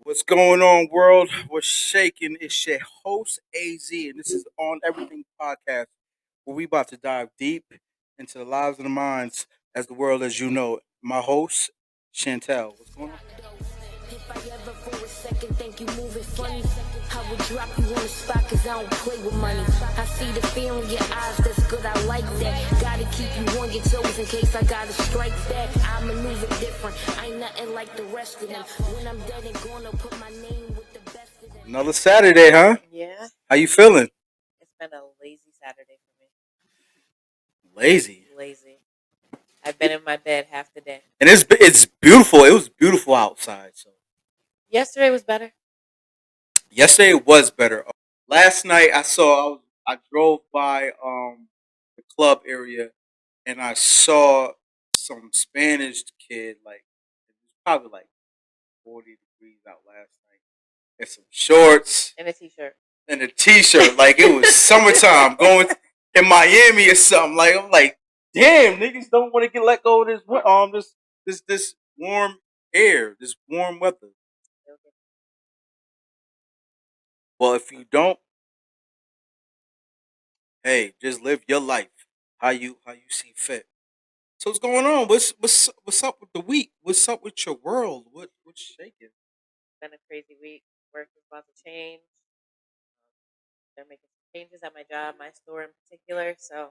What's going on, world? What's shaking? It's your host AZ, and this is on Everything Podcast, where we about to dive deep into the lives and the minds as the world as you know it. My host, Chantel. What's going on? If I ever for a second think you moving funny, I would drop you on the spot cause I don't play with money. I see the fear in your eyes, that's good, I like that. Gotta keep you on your toes in case I gotta strike back. I maneuver different, I ain't nothing like the rest of them. When I'm dead and gone, I'll put my name with the best of them. Another Saturday, huh? Yeah, How you feeling? it's been a lazy Saturday for me. Lazy. Lazy. I've been in my bed half the day. And it's beautiful. It was beautiful outside. So Yesterday was better. yesterday it was better. Last night I drove by the club area and I saw some Spanish kid like it was probably like 40 degrees out last night and some shorts And a t-shirt. and a t-shirt like it was summertime going in Miami or something. Like I'm like, damn, niggas don't want to get let go of this warm air, this warm weather. Well, if you don't, hey, just live your life how you see fit. So what's going on? What's up with the week? What's up with your world? What's shaking? It's been a crazy week. Work is about to change. They're making some changes at my job, my store in particular. So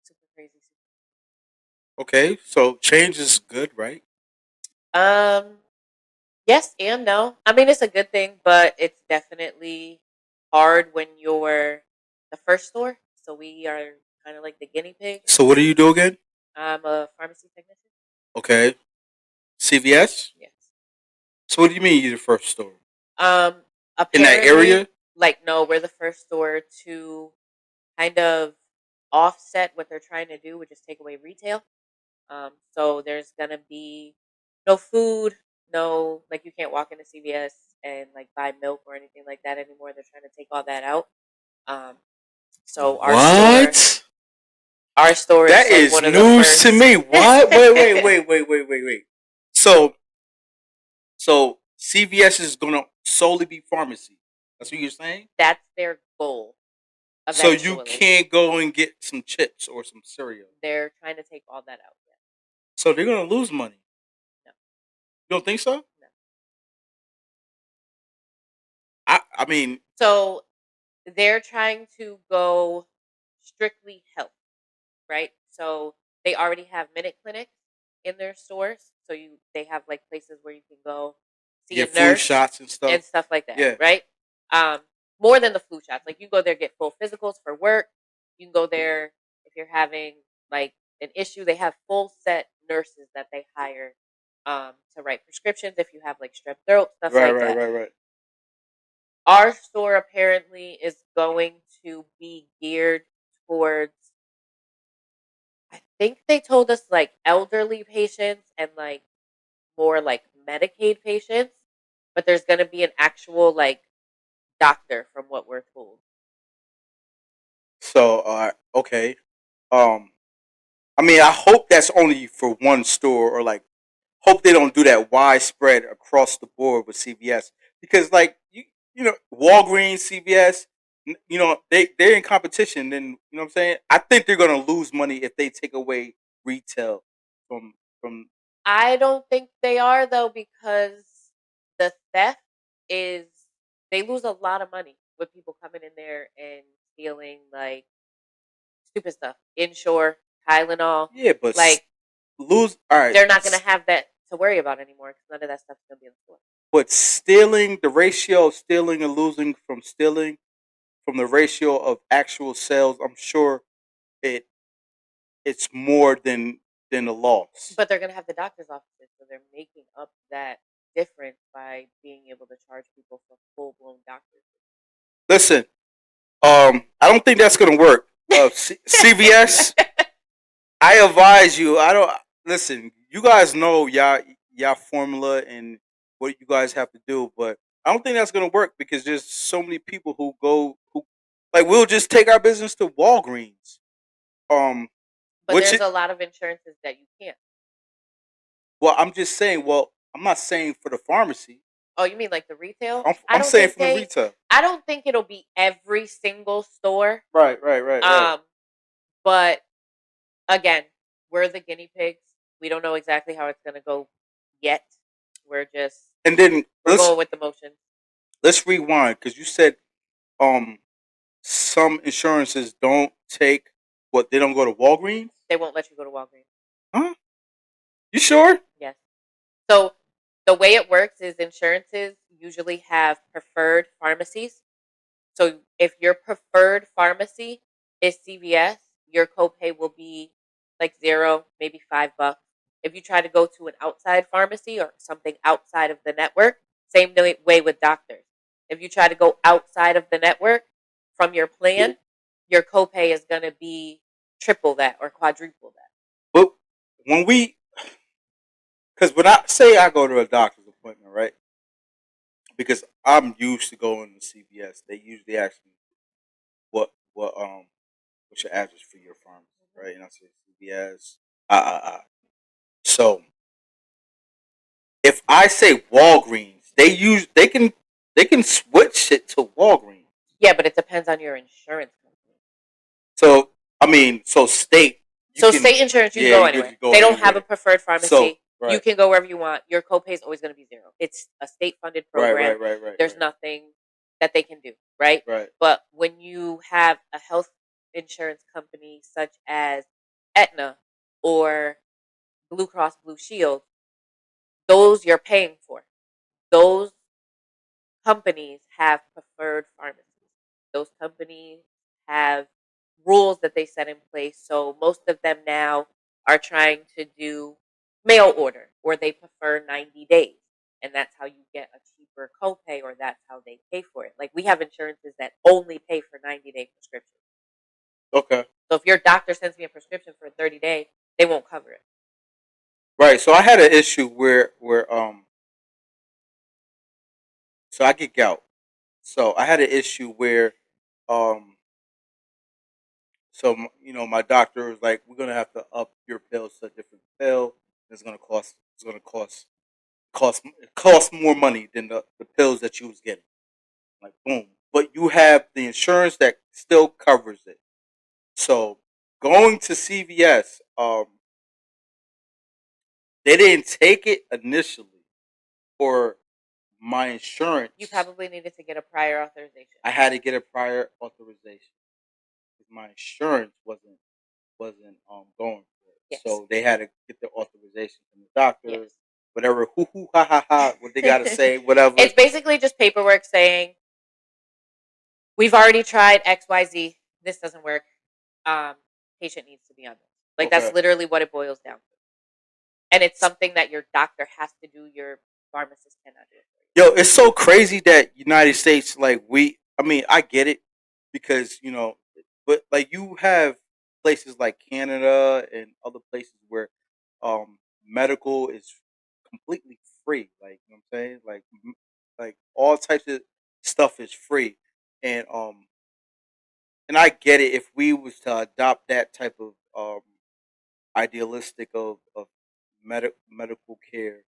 super crazy. Okay, so change is good, right? Um, yes and no. I mean, it's a good thing, but it's definitely hard when you're the first store. So we are kind of like the guinea pig. So what do you do again? I'm a pharmacy technician. Okay, CVS. Yes. So what do you mean you're the first store Um, in that apparently, area? like, no, we're the first store to kind of offset what they're trying to do, which is take away retail. So there's gonna be no food, no, like, you can't walk into CVS and like buy milk or anything like that anymore. They're trying to take all that out. Um, so What? our store That is like is one of the news to first. me. What? Wait. So CVS is gonna solely be pharmacy. That's what you're saying? That's their goal So you eventually. can't go and get some chips or some cereal. They're trying to take all that out. Yeah. So they're gonna lose money. No, You don't think so? no. I mean, So they're trying to go strictly health, right? So they already have minute clinics in their stores. So they have like places where you can go see a get flu nurse shots and stuff. and stuff like that, Yeah. right? Um, More than the flu shots. Like you go there get full physicals for work. You can go there if you're having like an issue. They have full set nurses that they hire to write prescriptions if you have like strep throat, stuff like that. Right. Our store apparently is going to be geared towards, I think they told us like elderly patients and like more like Medicaid patients, but there's going to be an actual like doctor from what we're told. So, okay. Um, I mean, I hope that's only for one store, or like, hope they don't do that widespread across the board with CVS because, like, Walgreens, CVS, they're in competition. Then you know what I'm saying. I think they're gonna lose money if they take away retail from. I don't think they are though because the theft is, they lose a lot of money with people coming in there and stealing like stupid stuff. Inshore, Tylenol. Yeah, but Like lose. All right, they're not going to have that to worry about anymore because none of that stuff's going to be in the store. but stealing, the ratio of stealing and losing from stealing from the ratio of actual sales, I'm sure it it's more than the loss. But they're going to have the doctor's offices, so they're making up that difference by being able to charge people for full blown doctors. Listen, I don't think that's gonna work. CVS, I advise you. I don't listen. You guys know y'all formula and what you guys have to do, but I don't think that's gonna work because there's so many people who like we'll just take our business to Walgreens. Um, But which there's it, a lot of insurances that you can't. well, I'm just saying. Well, I'm not saying for the pharmacy. Oh, you mean like the retail? I'm saying from the retail. I don't think it'll be every single store. Right. But again, we're the guinea pigs. We don't know exactly how it's going to go yet. We're And then going with the motions. let's rewind because you said some insurances don't take what they don't go to Walgreens. They won't let you go to Walgreens. Huh? You sure? Yes. So the way it works is insurances usually have preferred pharmacies. So if your preferred pharmacy is CVS, your copay will be like $0, maybe $5. If you try to go to an outside pharmacy or something outside of the network, same way with doctors. If you try to go outside of the network from your plan, your copay is going to be triple that or quadruple that. But because when I say I go to a doctor's appointment, right? Because I'm used to going to CVS, they usually ask me what's your address for your pharmacy, right? And I say CVS. So if I say Walgreens, they can switch it to Walgreens. Yeah, but it depends on your insurance company. So I mean, state. State insurance, you can go anywhere. They don't have a preferred pharmacy. You can go wherever you want. Your copay is always going to be $0. It's a state-funded program. Right. There's nothing that they can do, right? Right. But when you have a health insurance company such as Aetna or Blue Cross Blue Shield, those you're paying for. Those companies have preferred pharmacies. Those companies have rules that they set in place. So most of them now are trying to do mail order, or they prefer 90 days. And that's how you get a cheaper copay, or that's how they pay for it. Like we have insurances that only pay for 90-day prescriptions. Okay. So if your doctor sends me a prescription for 30 days, they won't cover it. Right. So I had an issue where so I get gout. So I had an issue where um my doctor was like, we're gonna have to up your pills to a different pill. It's gonna cost more money than the pills that you was getting. Like boom. But you have the insurance that still covers it. So going to CVS, they didn't take it initially for my insurance. You probably needed to get a prior authorization. I had to get a prior authorization because my insurance wasn't going for it. Yes. So they had to get the authorization from the doctor. Yes. Whatever, what they gotta say, whatever. It's basically just paperwork saying we've already tried XYZ. This doesn't work. Patient needs to be on this. Like that's literally what it boils down to. And it's something that your doctor has to do. Your pharmacist cannot do it. Yo, it's so crazy that United States, like I get it because but like you have places like Canada and other places where medical is completely free. Like you know what I'm saying, like all types of stuff is free, and I get it if we was to adopt that type of idealistic of medical care,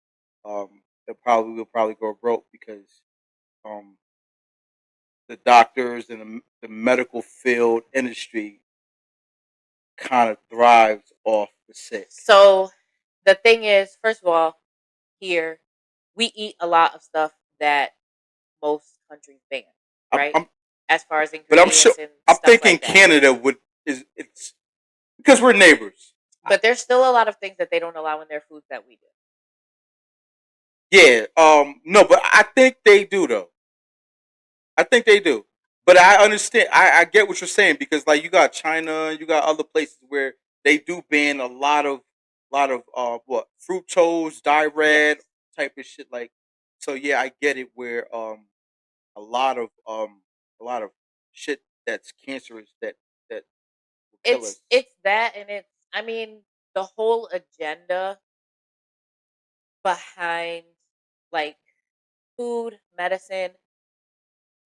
it probably will probably go broke because um, the doctors and the medical field industry kind of thrives off the sick. So the thing is, first of all, here we eat a lot of stuff that most countries ban, right? As far as ingredients, I'm thinking like Canada it's because we're neighbors. But there's still a lot of things that they don't allow in their foods that we do. Yeah, no, but I think they do though. I think they do. But I understand. I get what you're saying because like you got China, you got other places where they do ban a lot of what fructose, dired type of shit. Like, so yeah, I get it. Where a lot of shit that's cancerous that will kill us. It's that, and it's I mean the whole agenda behind like food, medicine.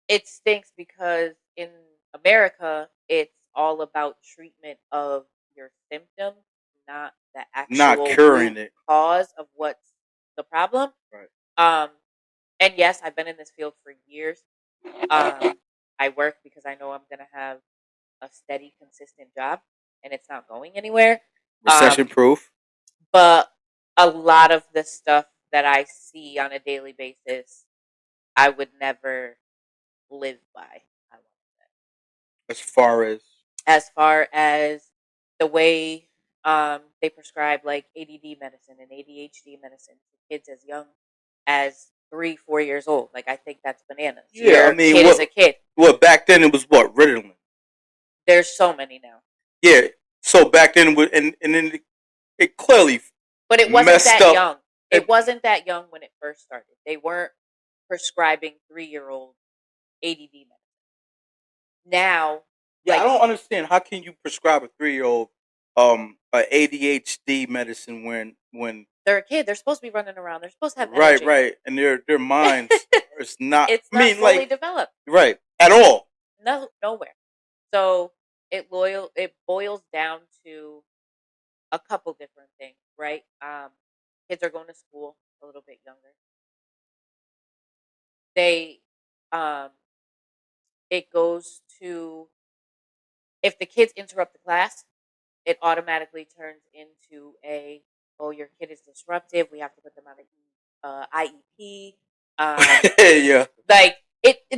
It stinks because in America, it's all about treatment of your symptoms, not the actual not curing it cause of what's the problem. Right. And yes, I've been in this field for years. I work because I know I'm going to have a steady, consistent job, and it's not going anywhere. Recession proof. But a lot of the stuff that I see on a daily basis, I would never live by. I want to say. As far as the way they prescribe like ADD medicine and ADHD medicine to kids as young as 3-4 years old. Like I think that's bananas. Yeah, Your kid is a kid. Well, back then it was what, Ritalin. There's so many now. Yeah. So back then, and then it clearly. But it wasn't messed that up. young. It wasn't that young when it first started. They weren't prescribing 3-year-old ADD medicine. Now, yeah, I don't understand. How can you prescribe a 3-year-old ADHD medicine when they're a kid? They're supposed to be running around. They're supposed to have energy. Right, and their minds is not. It's not fully developed. Right, at all. No, nowhere. So it boils down to a couple different things, right? Kids are going to school a little bit younger. It goes to, if the kids interrupt the class, it automatically turns into your kid is disruptive. We have to put them on an IEP. Yeah. Like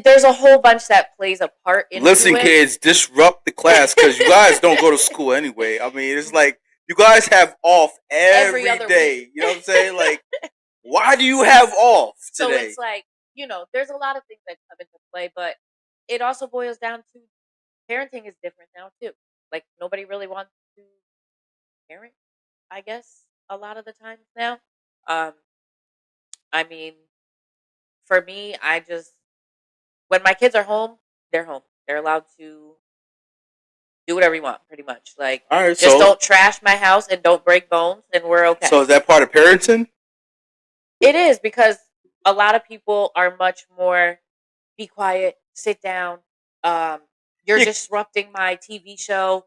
there's a whole bunch that plays a part in. Listen, kids, disrupt the class because you guys don't go to school anyway. I mean, it's like you guys have off every day. Week. You know what I'm saying? Like, why do you have off today? So it's like, there's a lot of things that come into play, but it also boils down to parenting is different now too. Like nobody really wants to parent, I guess, a lot of the times now. I mean, for me, when my kids are home, they're home. They're allowed to do whatever you want, pretty much. Like, all right, just don't trash my house and don't break bones, and we're okay. So is that part of parenting? It is, because a lot of people are much more, be quiet, sit down. You're disrupting my TV show.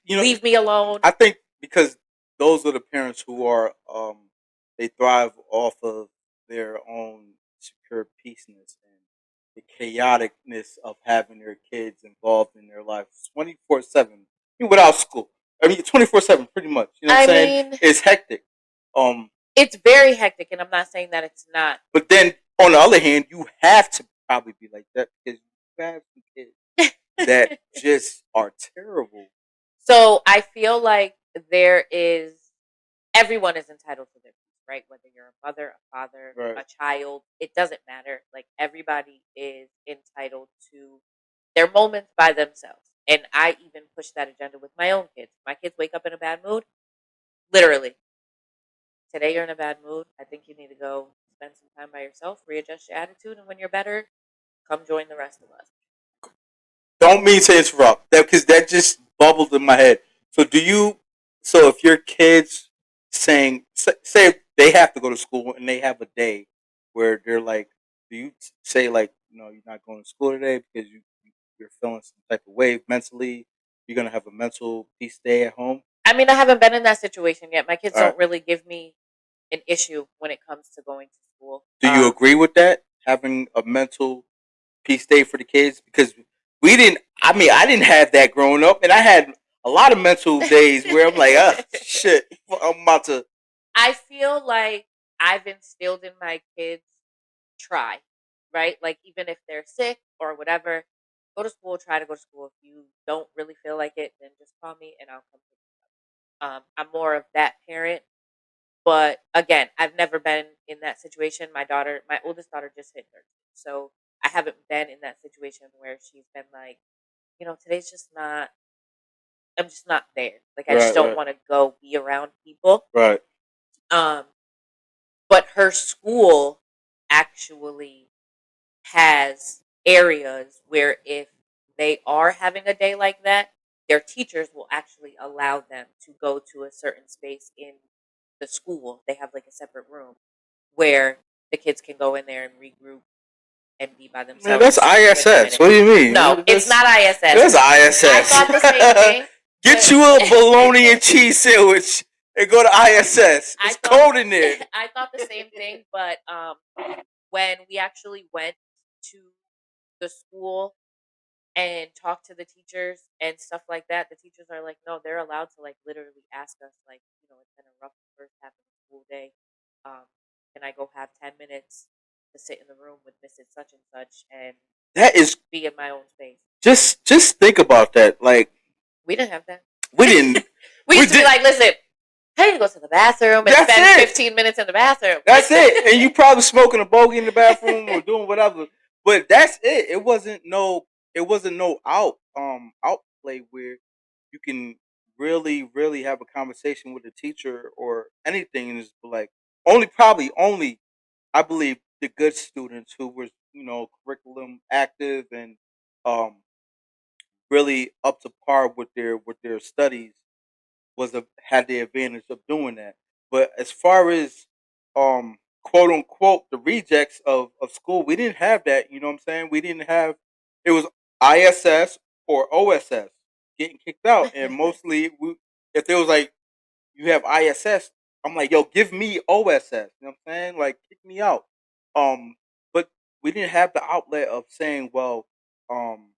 Leave me alone. I think because those are the parents who are they thrive off of their own secure peaceness and the chaoticness of having their kids involved in their lives 24/7, without school. I mean, 24/7, pretty much. You know what I'm saying? It's hectic. It's very hectic, and I'm not saying that it's not. But then, on the other hand, you have to probably be like that because you have some kids that just are terrible. So I feel like everyone is entitled to their peace, right? Whether you're a mother, a father, right, a child, it doesn't matter. Like everybody is entitled to their moments by themselves. And I even push that agenda with my own kids. My kids wake up in a bad mood. Literally. Today you're in a bad mood. I think you need to go spend some time by yourself, readjust your attitude, and when you're better, come join the rest of us. Don't mean to interrupt that because that just bubbled in my head. So if your kids say they have to go to school and they have a day where they're like, do you say like, you're not going to school today because you're feeling some type of way mentally? You're going to have a mental peace day at home? I mean, I haven't been in that situation yet. My kids don't really give me an issue when it comes to going to school. Do you agree with that? Having a mental peace day for the kids? Because I didn't have that growing up, and I had a lot of mental days where I'm like, shit, I'm about to. I feel like I've instilled in my kids, try, right? Like, even if they're sick or whatever, go to school, try to go to school. If you don't really feel like it, then just call me and I'll come pick you up. I'm more of that parent. But again, I've never been in that situation. My oldest daughter just hit 13. So I haven't been in that situation where she's been like, today's just not, I'm just not there. Like, I just don't want to go be around people. Right. But her school actually has areas where if they are having a day like that, their teachers will actually allow them to go to a certain space in the school. They have like a separate room where the kids can go in there and regroup and be by themselves. Man, that's ISS. What do you mean? No, it's not ISS. That's ISS. I thought the same thing. Get you a bologna and cheese sandwich and go to ISS. I It's thought cold in there. I thought the same thing, but when we actually went to the school and talked to the teachers and stuff like that, the teachers are like, no, they're allowed to like literally ask us like, it's been a rough first half of the school day. Um, can I go have 10 minutes to sit in the room with Mrs. Such and such and That is be in my own space? just think about that. Like We didn't have that. we didn't. We used to be like, listen, I need to go to the bathroom and That's spend it. 15 minutes in the bathroom. That's it. And you probably smoking a bogey in the bathroom or doing whatever. But that's it. It wasn't no outplay where you can really have a conversation with a teacher or anything, and it's like only I believe the good students who were curriculum active and um really up to par with their studies had the advantage of doing that. But as far as quote unquote the rejects of school, we didn't have that. You know what I'm saying? We didn't have it was ISS or OSS getting kicked out, and mostly if there was like you have ISS, I'm like, yo, give me OSS. You know what I'm saying? Like, kick me out. Um, but we didn't have the outlet of saying, well, um,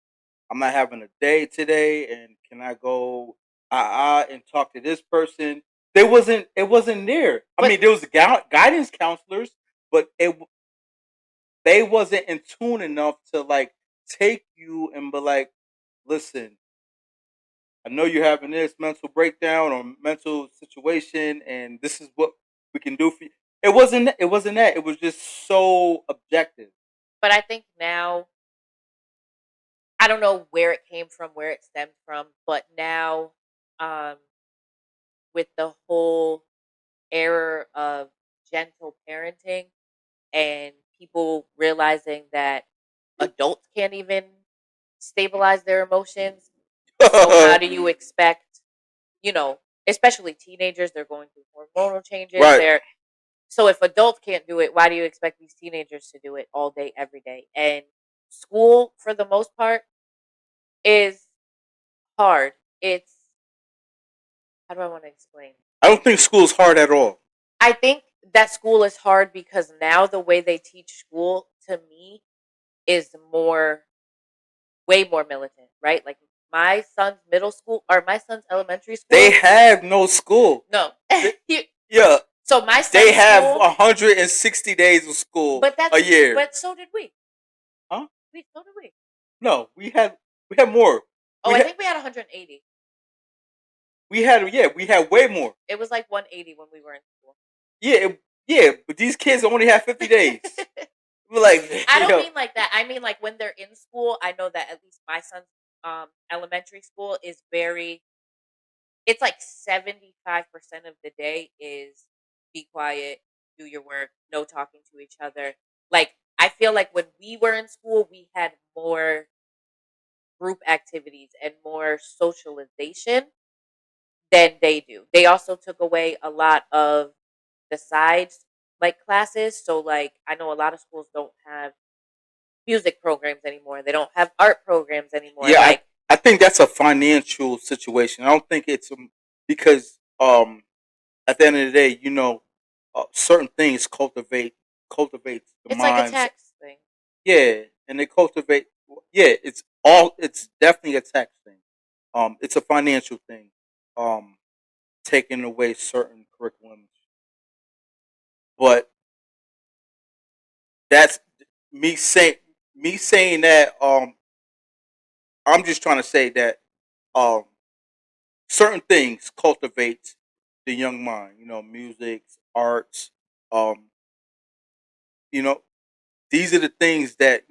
I'm not having a day today, and can I go and talk to this person? There wasn't. It wasn't there. I But mean, there was guidance counselors, but they wasn't in tune enough to like take you and be like, listen, I know you're having this mental breakdown or mental situation, and this is what we can do for you. It wasn't. It wasn't that. It was just so objective. I think now I don't know where it came from, where it stemmed from, but now um with the whole era of gentle parenting and people realizing that adults can't even stabilize their emotions. So how do you expect, especially teenagers, they're going through hormonal changes. Right. So if adults can't do it, why do you expect these teenagers to do it all day, every day? And school, for the most part, is hard. It's how do I want to explain? I don't think school's hard at all. I think that school is hard because now the way they teach school to me is way more militant, right? Like my son's middle school or my son's elementary school. They have no school. No. Yeah. So my son's They have school, 160 days of school a year. But so did we. Huh? So did we. No, we had more. I think we had 180. We had way more. It was like 180 when we were in school. Yeah, but these kids only have 50 days. We're like, I don't mean like that. I mean like when they're in school, I know that at least my son's elementary school is it's like 75% of the day is be quiet, do your work, no talking to each other. Like I feel like when we were in school, we had more group activities and more socialization than they do. They also took away a lot of the sides like classes. So like I know a lot of schools don't have music programs anymore. They don't have art programs anymore. Yeah, like I think that's a financial situation. I don't think it's because at the end of the day, certain things cultivates the it's like a minds. tax thing. Yeah, and they cultivate. Yeah, it's definitely a tax thing. It's a financial thing. Um, taking away certain curriculums, but that's me saying that. I'm just trying to say that um, certain things cultivate the young mind. Music, arts. Um, you know, these are the things that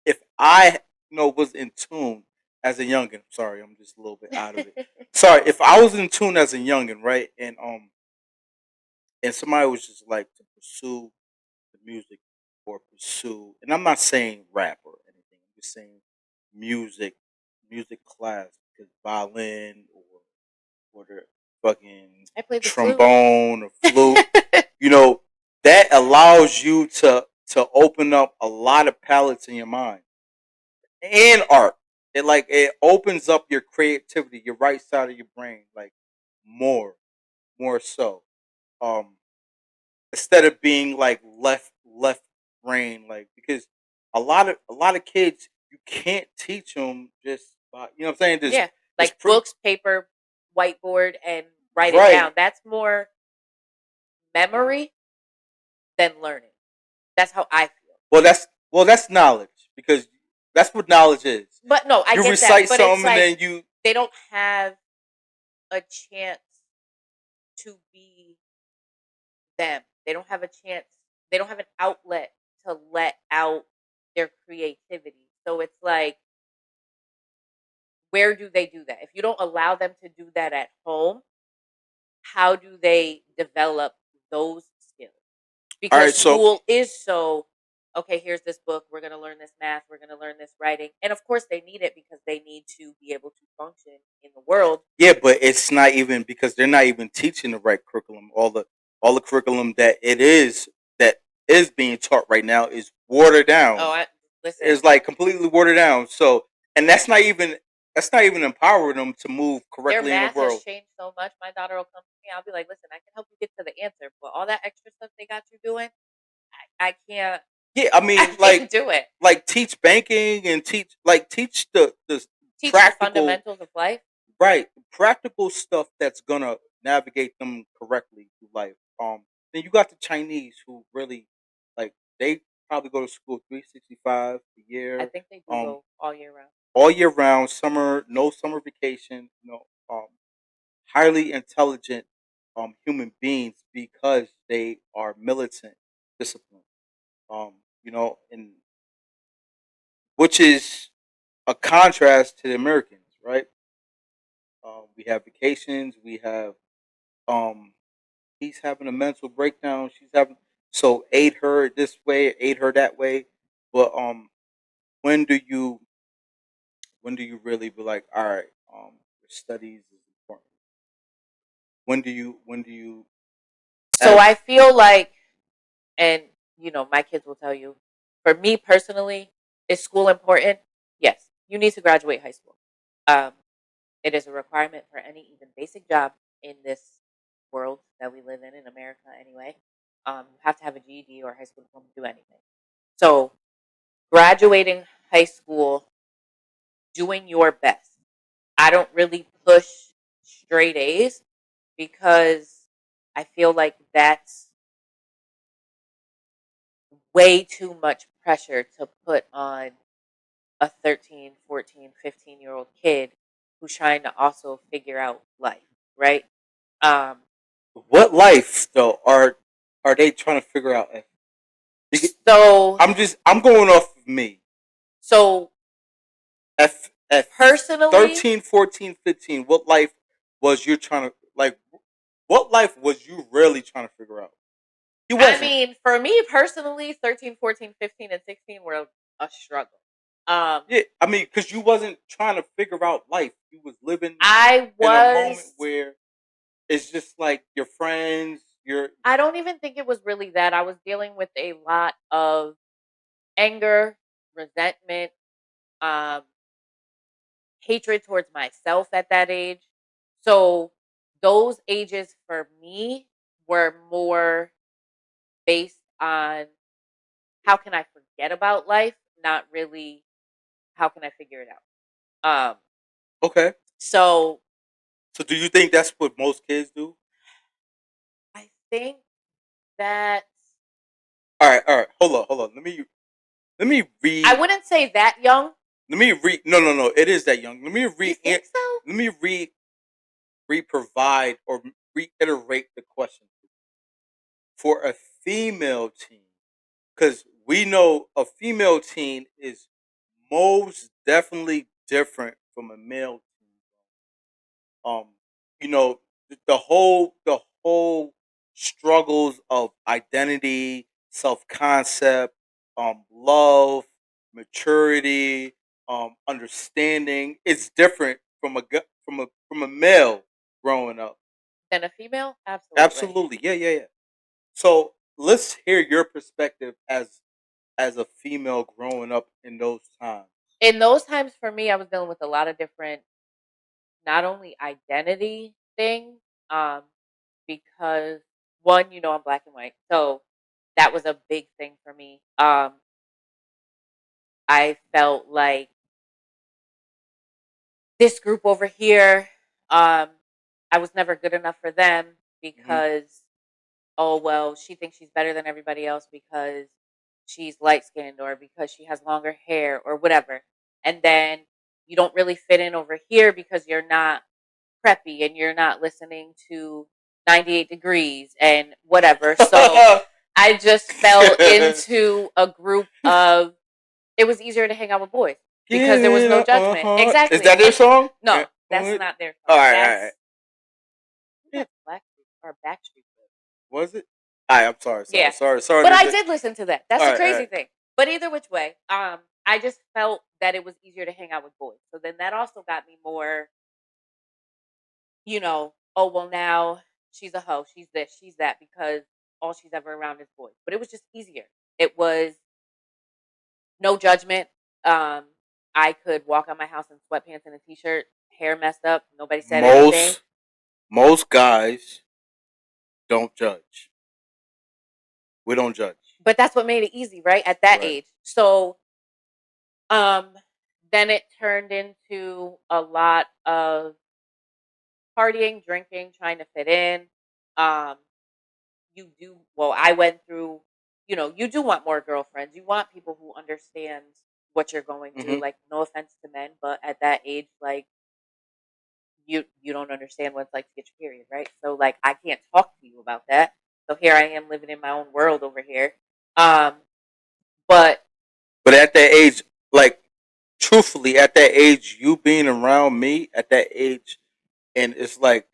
if I was in tune as a youngin. Sorry, I'm just a little bit out of it. Sorry, if I was in tune as a youngin, right, and somebody was just like to pursue the music or pursue, and I'm not saying rap or anything. I'm just saying music, music class, because violin or the fucking I played the trombone or flute, you know, that allows you to open up a lot of palettes in your mind and art. It opens up your creativity, your right side of your brain, like more. more so. Um, Instead of being like left brain, like because a lot of kids you can't teach them just by, you know what I'm saying, Yeah, just like books, paper, whiteboard, and write it right. down. That's more memory than learning. That's how I feel. Well, that's knowledge because that's what knowledge is. But no, I You get that. recite But it's something and like then you they don't have a chance to be them. They don't have a chance. They don't have an outlet to let out their creativity. So it's like, where do they do that? If you don't allow them to do that at home, how do they develop those skills? all Because right. So school is so, okay, here's this book, we're going to learn this math, we're going to learn this writing. And of course they need it because they need to be able to function in the world. yeah, but it's not even because they're not even teaching the right curriculum. All the curriculum that is being taught right now is watered Oh, down. listen, Is like completely watered down. So, and that's not even empowering them to move their correctly in the math has world. changed so much. My daughter will come to me, I'll be like, listen, I can help you get to the answer, but all that extra stuff they got you doing, I can't, Yeah, I I mean, can't do it. like teach banking and teach the Teach the practical, fundamentals of life. right, practical stuff that's gonna navigate them correctly through life. Then you got the Chinese who really like they probably go to school 365 a I year, think they do um, go all year round. all year round, summer, no summer vacation, highly intelligent human beings because they are militant, disciplined. And which is a contrast to the Americans, right? We have vacations. We have um, he's having a mental breakdown. She's having so aid her this way, aid her that way. But when do you when do you really be like, all right, your studies is important. When do you So as I feel like, and my kids will tell you, for me personally, is school important? Yes, you need to graduate high school. Um, it is a requirement for any even basic job in this world that we live in America anyway. You have to have a GED or a high school diploma to do anything. So graduating high school, doing your best. I don't really push straight A's because I feel like that's way too much pressure to put on a 13, 14, 15-year-old kid who's trying to also figure out life, right? Um, what life though are they trying to figure out? Because so, I'm going off of me. so At personally, 13, 14, 15, what life was you trying to like? What life was you really trying to figure out? You I wasn't. mean, for me personally, 13, 14, 15, and 16 were a struggle. Yeah, I mean, because you wasn't trying to figure out life. You was living I in a moment was where it's just like your friends, your I don't even think it was really that. I was dealing with a lot of anger, resentment, um, hatred towards myself at that age. So those ages for me were more based on how can I forget about life, not really how can I figure it out. okay. So So, do you think that's what most kids do? I think that All right. Hold on. Let me I read. wouldn't say that young. Let me read. No, no, no. It is that young. Let me You read. think so? Let me re-provide or reiterate the question for a female teen, because we know a female teen is most definitely different from a male teen. Um, the whole struggles of identity, self concept, love, maturity, understanding. It's different from a male growing up. Than a female? Absolutely. Absolutely, yeah, yeah, yeah. So let's hear your perspective as a female growing up in those times. In those times for me, I was dealing with a lot of different, not only identity things, um, because one, I'm black and white, so that was a big thing for me. I felt like this group over here, I was never good enough for them Mhm. because, oh, well, she thinks she's better than everybody else because she's light skinned or because she has longer hair or whatever. And then you don't really fit in over here because you're not preppy and you're not listening to 98 Degrees and whatever. So I just fell into a group of, it was easier to hang out with boys because there was no judgment. Exactly. Is that their song? No, that's not their All song. right, That's, all right. that's Black or Backstreet Boys. Was it? All right, I'm sorry. Yeah. Sorry. But I did listen to that. That's All the right, crazy all right. thing. But either which way, I just felt that it was easier to hang out with boys. So then that also got me more, oh, well, now she's a hoe. She's this, she's that, because all she's ever around is boys. But it was just easier. It was no judgment. Um, I could walk out my house in sweatpants and a t-shirt, hair messed up. Nobody said anything. Most guys don't judge. We don't judge. But that's what made it easy, right? At that Right. age. So, um, then it turned into a lot of partying, drinking, trying to fit in. Um, I went through, you do want more girlfriends. You want people who understand what you're going through. Mhm. Like, no offense to men, but at that age, like, you don't understand what it's like to get your period, right? So, like, I can't talk to you about that. So here I am living in my own world over here. But at that age, like truthfully, at that age, you being around me at that age, and it's like,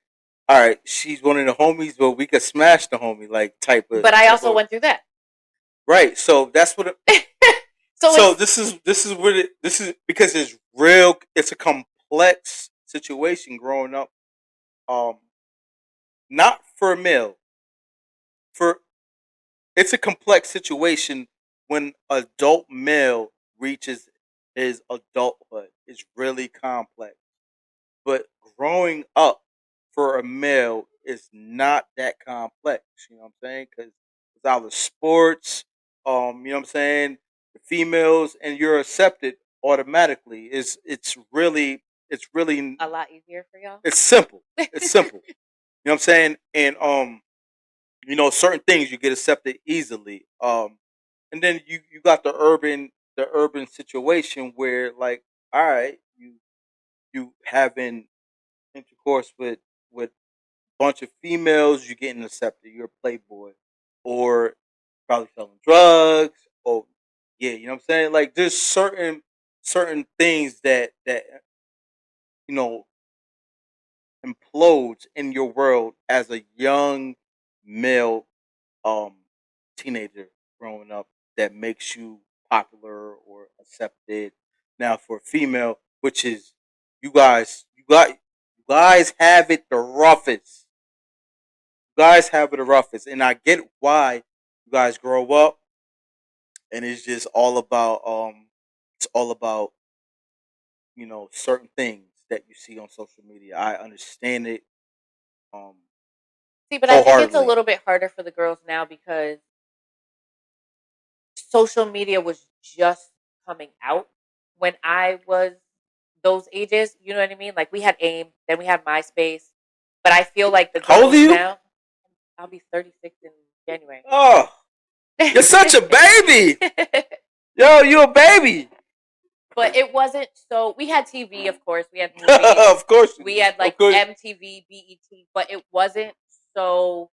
all right, she's one of the homies, but we could smash the homie, like type of. I also went through that. Right. So that's what. So this is what this is because it's real. It's a complex situation growing up. Not for a male. For it's a complex situation when adult male reaches his adulthood. It's really complex. But growing up for a male is not that complex. You know what I'm saying? Because it's out of sports. You know what I'm saying? The females and you're accepted automatically. It's really a lot easier for y'all. it's simple. It's simple. You know what I'm saying? And certain things you get accepted easily. And then you got the urban situation where like, all right, you having intercourse with a bunch of females, you're getting accepted. You're a playboy, or probably selling drugs. Or yeah, you know what I'm saying. Like there's certain things that you know implodes in your world as a young male um teenager growing up that makes you popular or accepted. Now for a female, which is you guys have it the roughest. You guys have it the roughest, and I get why you guys grow up, and it's just all about certain things that you see on social media. I understand it um See, but I think it's a wholeheartedly. little bit harder for the girls now because social media was just coming out when I was those ages. You know what I mean? Like we had AIM, then we had MySpace. But I feel like the How old girls are you? now, I'll be 36 in January. Oh, you're such a baby. Yo, you a baby. But it wasn't so. We had TV, of course. We had movies. Of course. We had like Of course. MTV, BET, but it wasn't so.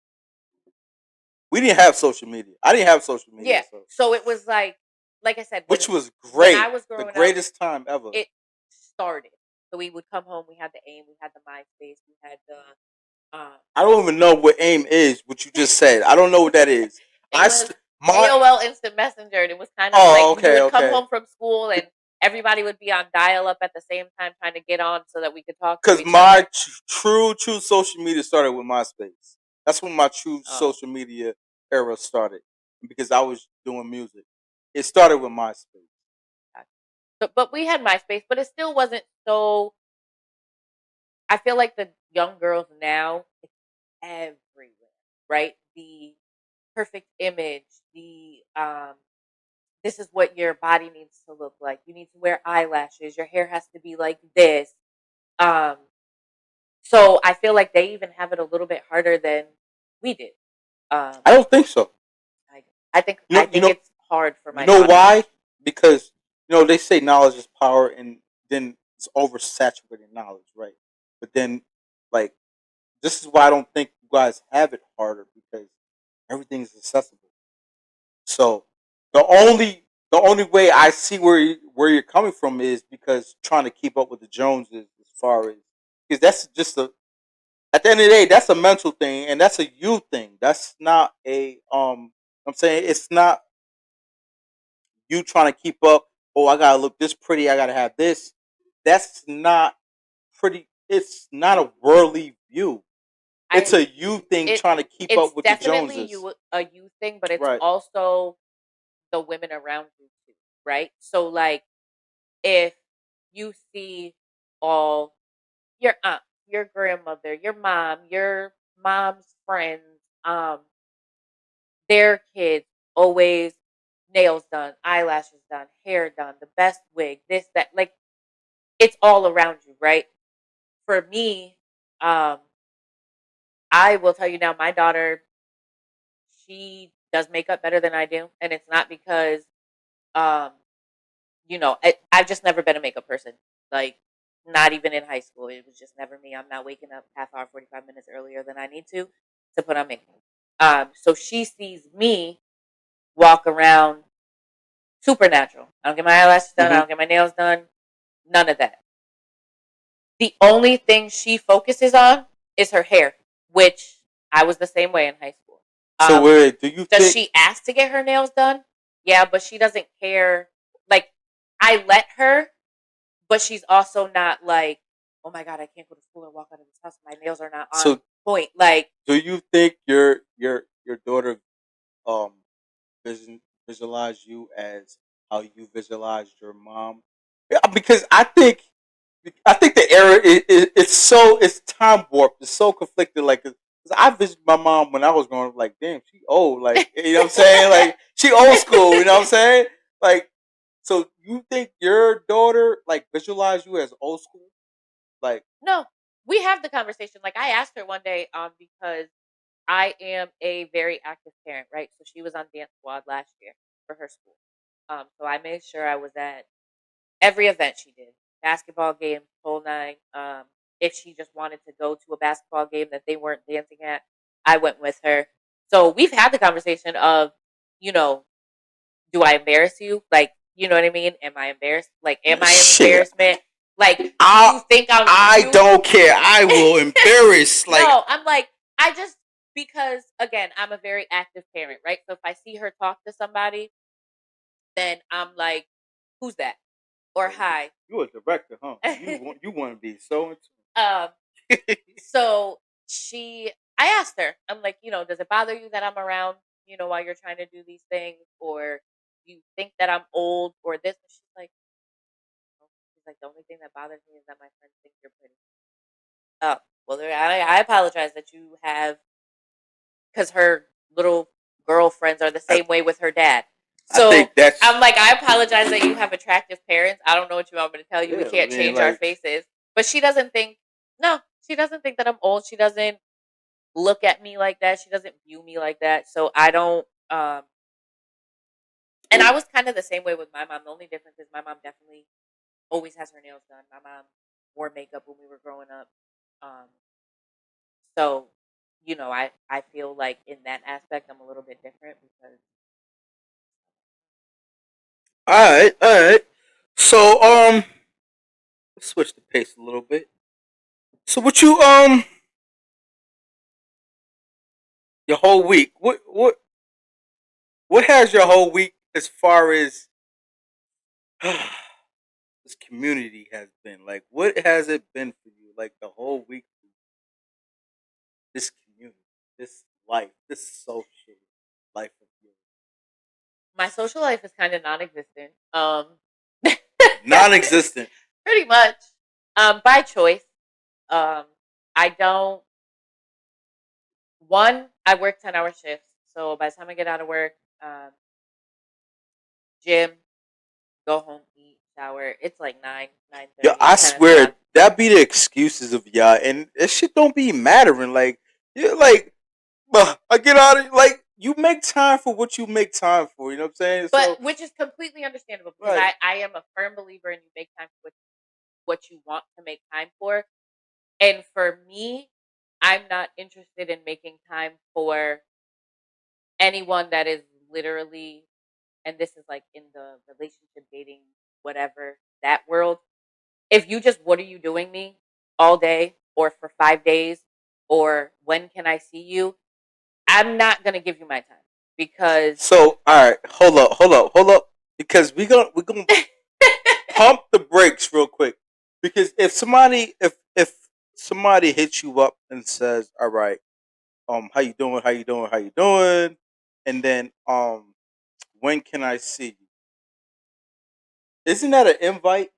We didn't have social media. I didn't have social media. Yeah. So it was like I said, Which was when great. I was growing The up, greatest time ever. it started. So we would come home. We had the AIM. We had the MySpace. We had the. I don't even know what AIM is. What you just said. I don't know what that is. It was AOL Instant Messenger. And it was kind of you would come home from school and everybody would be on dial up at the same time trying to get on so that we could talk to each Because other. my true social media started with MySpace. That's when my true social media era started. Because I was doing music. It started with MySpace. But we had MySpace, but it still wasn't so. I feel like the young girls now, it's everywhere. right? The perfect image, the this is what your body needs to look like. You need to wear eyelashes. Your hair has to be like this. Um, so I feel like they even have it a little bit harder than we did. Um, I don't think so. I, I think You know, it's hard for you my know daughter. why? Because they say knowledge is power, and then it's oversaturated knowledge, right? But then, like, this is why I don't think you guys have it harder because everything is accessible. So the only way I see where you're coming from is because trying to keep up with the Joneses as far as because that's just a at the end of the day that's a mental thing and that's a you thing. That's not a I'm saying it's not you trying to keep up. Oh, I gotta look this pretty. I gotta have this. That's not pretty. It's not a worldly view. It's I a you thing it trying to keep it's up with the definitely Joneses. a you thing, but it's Right. also the women around you too, right? So like if you see all your aunt, your grandmother, your mom's friends, their kids always nails done, eyelashes done, hair done, the best wig, this, that, like it's all around you, right? For me, um, I will tell you now, my daughter, she does makeup better than I do. And it's not because um I've just never been a makeup person. Like, not even in high school. It was just never me. I'm not waking up half hour, 45 minutes earlier than I need to put on makeup. So she sees me walk around supernatural. I don't get my eyelashes done. I Mm-hmm. don't get my nails done. None of that. The only thing she focuses on is her hair, which I was the same way in high school. So wait, do you Does think? she ask to get her nails done? Yeah, but she doesn't care. Like, I let her, but she's also not like, oh my god, I can't go to school or walk out of this house. My nails are not on So point. Like, do you think your daughter um visualize you as how you visualized your mom? Yeah, because I think the era it's time warped. It's so conflicted. Like 'cause I visited my mom when I was growing up. Like, damn, she old. Like, you know what I'm saying? Like, she old school. You know what I'm saying? Like, so you think your daughter like visualize you as old school? Like, no, we have the conversation. Like, I asked her one day, because I am a very active parent, right? So she was on dance squad last year for her school. So I made sure I was at every event she did, basketball game, whole nine. If she just wanted to go to a basketball game that they weren't dancing at, I went with her. So we've had the conversation of, you know, do I embarrass you? Like, you know what I mean? Am I embarrassed? Like, am I an shit. embarrassment? Like, do I you think I'm I you? don't care. I will embarrass. Like, No, I'm like, I just, because again, I'm a very active parent, right? So if I see her talk to somebody, then I'm like, who's that? Or hi. you a director, huh? You want to be so um, into. so I asked her, I'm like, does it bother you that I'm around, while you're trying to do these things? Or do you think that I'm old or this? And she's like, no. She's like, the only thing that bothers me is that my friends think you're pretty. Oh, well, I apologize that you have, because her little girlfriends are the I, same way with her dad. I So think that's I'm like, I apologize that you have attractive parents. I don't know what you want me to tell you. We yeah. I can't mean, change our like faces. But she doesn't think, no, she doesn't think that I'm old. She doesn't look at me like that. She doesn't view me like that. So I don't, and I was kind of the same way with my mom. The only difference is my mom definitely always has her nails done. My mom wore makeup when we were growing up. Um, so, I feel like in that aspect, I'm a little bit different because all right. So let's switch the pace a little bit. So what you your whole week? What has your whole week as far as this community has been like? What has it been for you? Like the whole week, this community, this life, this social life of yours, my social life is kind of non-existent. non-existent. Pretty much, by choice. Um, I don't. One, I work 10-hour shifts, so by the time I get out of work, um, gym, go home, eat, shower. It's like 9, Yo, 9:30, I 10 o'clock. swear that be the excuses of y'all, and that shit don't be mattering. Like, you're like, I get out of like you make time for what you make time for. You know what I'm saying? But So, which is completely understandable because right. I am a firm believer in you make time for what you want to make time for. And for me, I'm not interested in making time for anyone that is literally, and this is like in the relationship, dating, whatever, that world. If you just, what are you doing me all day or for 5 days or when can I see you? I'm not going to give you my time because. So, all right, hold up, because we gonna pump the brakes real quick. Because if somebody hits you up and says, "All right, how you doing? How you doing? How you doing?" and then when can I see you? Isn't that an invite?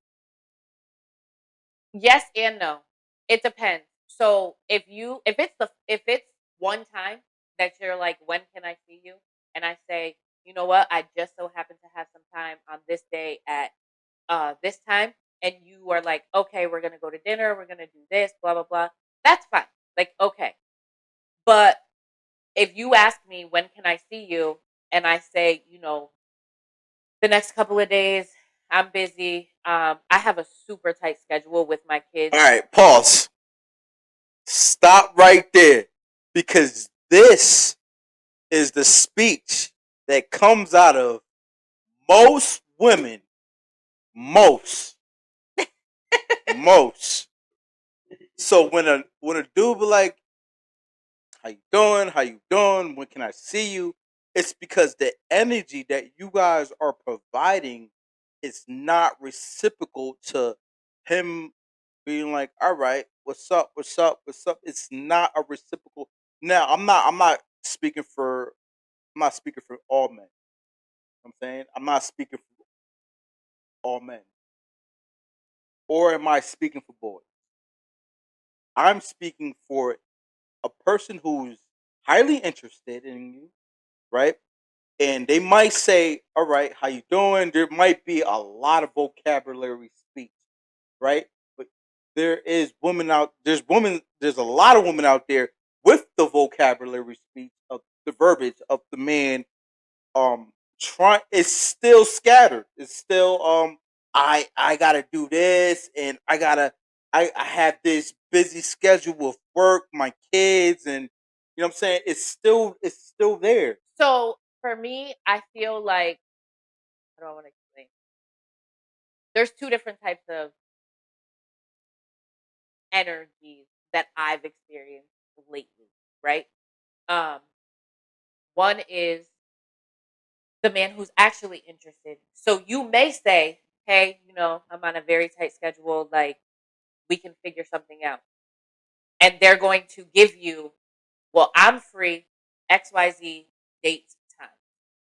Yes and no. It depends. So if it's one time that you're like, when can I see you? And I say, you know what, I just so happen to have some time on this day at this time, and you are like, okay, we're gonna go to dinner, we're gonna do this, blah blah blah. That's fine. Like, okay. But if you ask me when can I see you, and I say, the next couple of days, I'm busy. I have a super tight schedule with my kids. All right, pause. Stop right there, because this is the speech that comes out of most women, most, most. So when a dude be like, "How you doing? How you doing? When can I see you?" It's because the energy that you guys are providing is not reciprocal to him being like, "All right, what's up? What's up? What's up?" It's not a reciprocal. Now, I'm not speaking for. I'm not speaking for all men. I'm saying I'm not speaking for all men, or am I speaking for boys? I'm speaking for a person who's highly interested in you, right? And they might say, "All right, how you doing?" There might be a lot of vocabulary speech, right? But there's a lot of women out there with the vocabulary speech of the verbiage of the man. Try It's still scattered. It's still I gotta do this, and I have this busy schedule with work, my kids, and you know what I'm saying. It's still there. So for me, I feel like, I don't want to explain. There's two different types of energies that I've experienced lately, right? Um, One is the man who's actually interested. So you may say, "Hey, I'm on a very tight schedule. Like, we can figure something out," and they're going to give you, "Well, I'm free, XYZ date time,"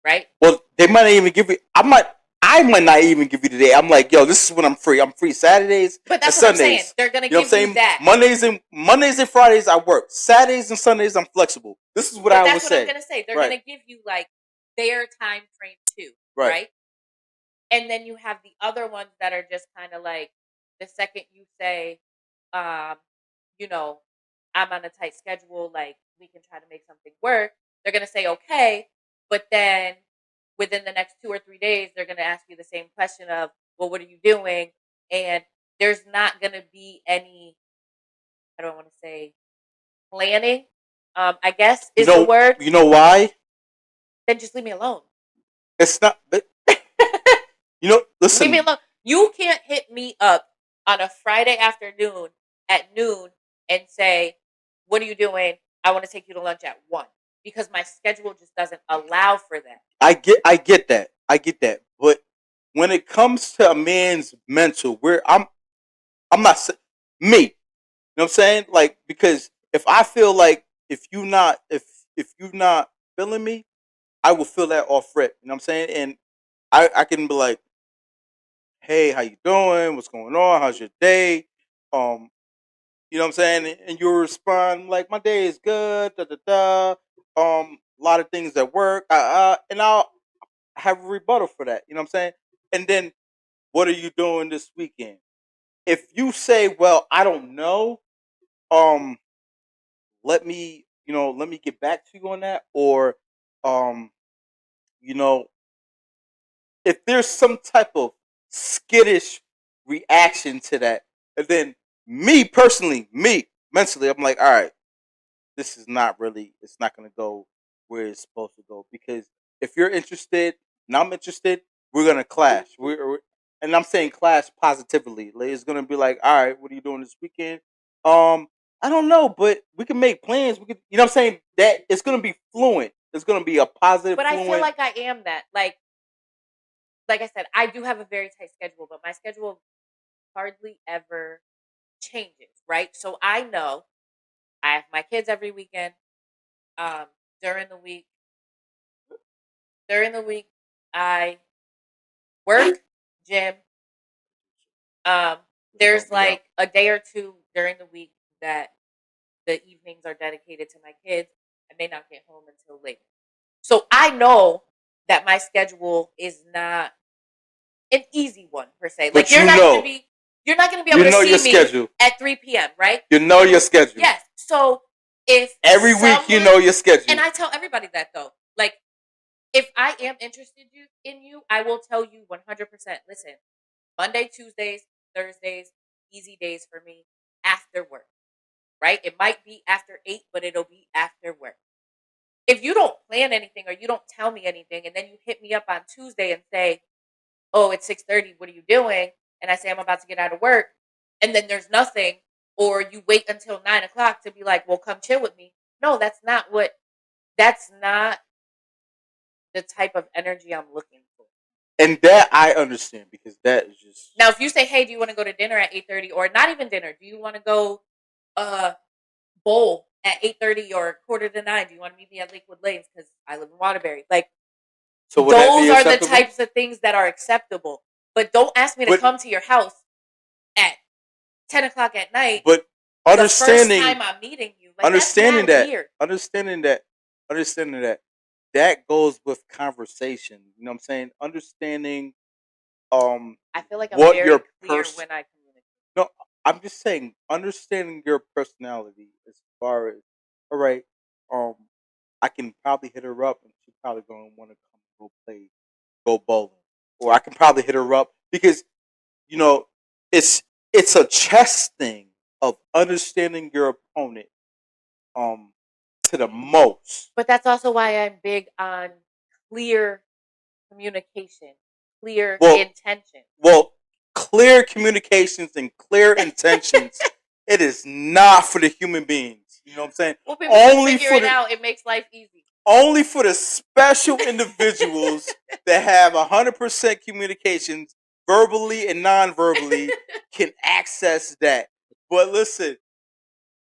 right? Well, they might not even give you. I might not even give you the day. I'm like, yo, this is when I'm free. I'm free Saturdays But and that's what I'm saying. Sundays. They're gonna You know what I'm give you saying? that. Mondays and Fridays I work. Saturdays and Sundays I'm flexible. This is what But I would that's what I'm say. gonna say. They're Right. gonna give you like their time frame too, Right. right? And then you have the other ones that are just kind of like, the second you say, um, you know, I'm on a tight schedule, like, we can try to make something work. They're gonna say okay, but then within the next 2 or 3 days, they're gonna ask you the same question of, well, what are you doing? And there's not gonna be any, I don't want to say planning. I guess You is the know. word. You know why? Then just leave me alone. It's not. But Leave me listen. alone. You can't hit me up on a Friday afternoon at noon and say, "What are you doing? I want to take you to lunch at 1." Because my schedule just doesn't allow for that. I get that. I get that. But when it comes to a man's mental, where I'm not me. You know what I'm saying? Like, because if I feel like if you not feeling me, I will feel that off rip. You know what I'm saying? And I can be like, "Hey, how you doing? What's going on? How's your day?" You know what I'm saying? And you'll respond like, "My day is good, da da da." a lot of things at work, and I'll have a rebuttal for that. You know what I'm saying? And then, what are you doing this weekend? If you say, well, I don't know, um, let me get back to you on that, or, um, you know, if there's some type of skittish reaction to that, and then me personally, me mentally, I'm like, all right, this is not really, it's not going to go where it's supposed to go, because if you're interested and I'm interested, we're going to clash. And I'm saying clash positively. Like, it's going to be like, all right, what are you doing this weekend? Um, I don't know, but we can make plans. We can, you know what I'm saying? That it's going to be fluent. It's going to be a positive, But I feel fluent. like I am that. Like I said, I do have a very tight schedule, but my schedule hardly ever changes, right? So I know I have my kids every weekend. Um, during the week, during the week, I work, gym. Um, there's Yeah. like a day or two during the week that the evenings are dedicated to my kids, and they not get home until late. So I know that my schedule is not an easy one per se. Like But you know, you're not gonna be you able to know your see me schedule. at 3 p.m. Right? You know your schedule. Yes. So if Every week you know your schedule. and I tell everybody that though, like if I am interested in you, I will tell you 100%. Listen, Monday, Tuesdays, Thursdays, easy days for me after work. Right? It might be after 8, but it'll be after work. If you don't plan anything or you don't tell me anything, and then you hit me up on Tuesday and say, "Oh, it's 6:30. What are you doing?" And I say I'm about to get out of work, and then there's nothing, or you wait until 9 o'clock to be like, "Well, come chill with me." No, that's not what. That's not the type of energy I'm looking for. And that I understand, because that is just Now, if you say, "Hey, do you want to go to dinner at 8:30, or not even dinner? Do you want to go uh bowl at 8:30 or quarter to 9? Do you want to meet me at Lakewood Lanes because I live in Waterbury?" Like so would that be those are the acceptable? types of things that are acceptable. But don't ask me to But come to your house at 10 o'clock at night. but The first understanding time I'm meeting you, like that's understanding mad that weird. understanding that understanding that that goes with conversation. You know what I'm saying? Understanding I feel like I'm what very your clear when I communicate. no, I'm just saying, understanding your personality as far as, all right, um I can probably hit her up and she's probably gonna want to come go bowling. Or I can probably hit her up because, you know, it's it's a chess thing of understanding your opponent um to the most. But that's also why I'm big on clear communication, clear Well, intention. well, clear communications and clear intentions. It is not for the human beings. You know what I'm saying? Well, people should Only figure for it the out. It makes life easy. only for the special individuals that have 100% communications, verbally and non-verbally, can access that. But listen,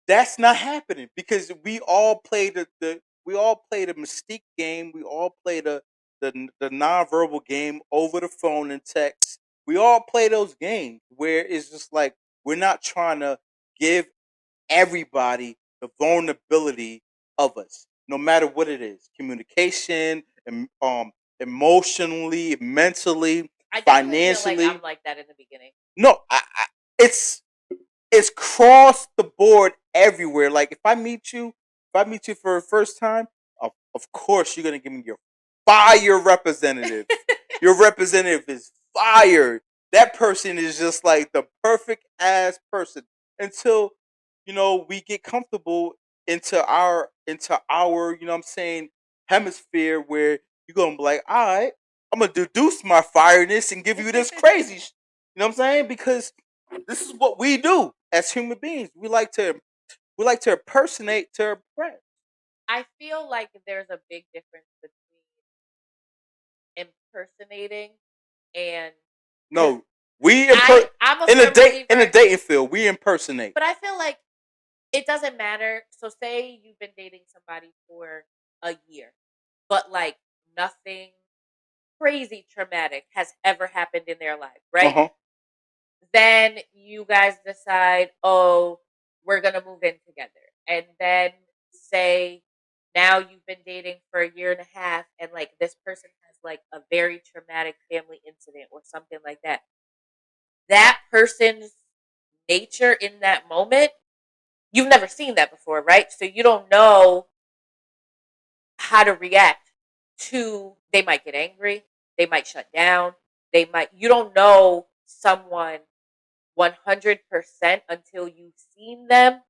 that's not happening because we all play the we all play the mystique game. We all play the nonverbal game over the phone and text. We all play those games where it's just like we're not trying to give everybody the vulnerability of us, no matter what it is, communication, emotionally, mentally, I definitely feel like financially. I'm like that in the beginning. No, it's it's cross the board everywhere. Like if I meet you for the first time, of course you're gonna give me your fire representative. Your representative is fired. That person is just like the perfect ass person until we get comfortable into our you know what I'm saying hemisphere where you're gonna be like, all right, I'm gonna deduce my fireness and give you this crazy. You know what I'm saying? Because this is what we do as human beings. We like to impersonate to impress. I feel like there's a big difference between impersonating and because No, we I'm a in the firm believer, dating field. We impersonate. but I feel like it doesn't matter. So say you've been dating somebody for a year, but like nothing crazy traumatic has ever happened in their life, Uh right? huh. Then you guys decide, oh, we're gonna move in together, and then say now you've been dating for a year and a half, and like this person has like a very traumatic family incident or something like that. That person's nature in that moment, you've never seen that before, right? So you don't know how to react to, they might get angry, they might shut down, you don't know someone 100% until you've seen them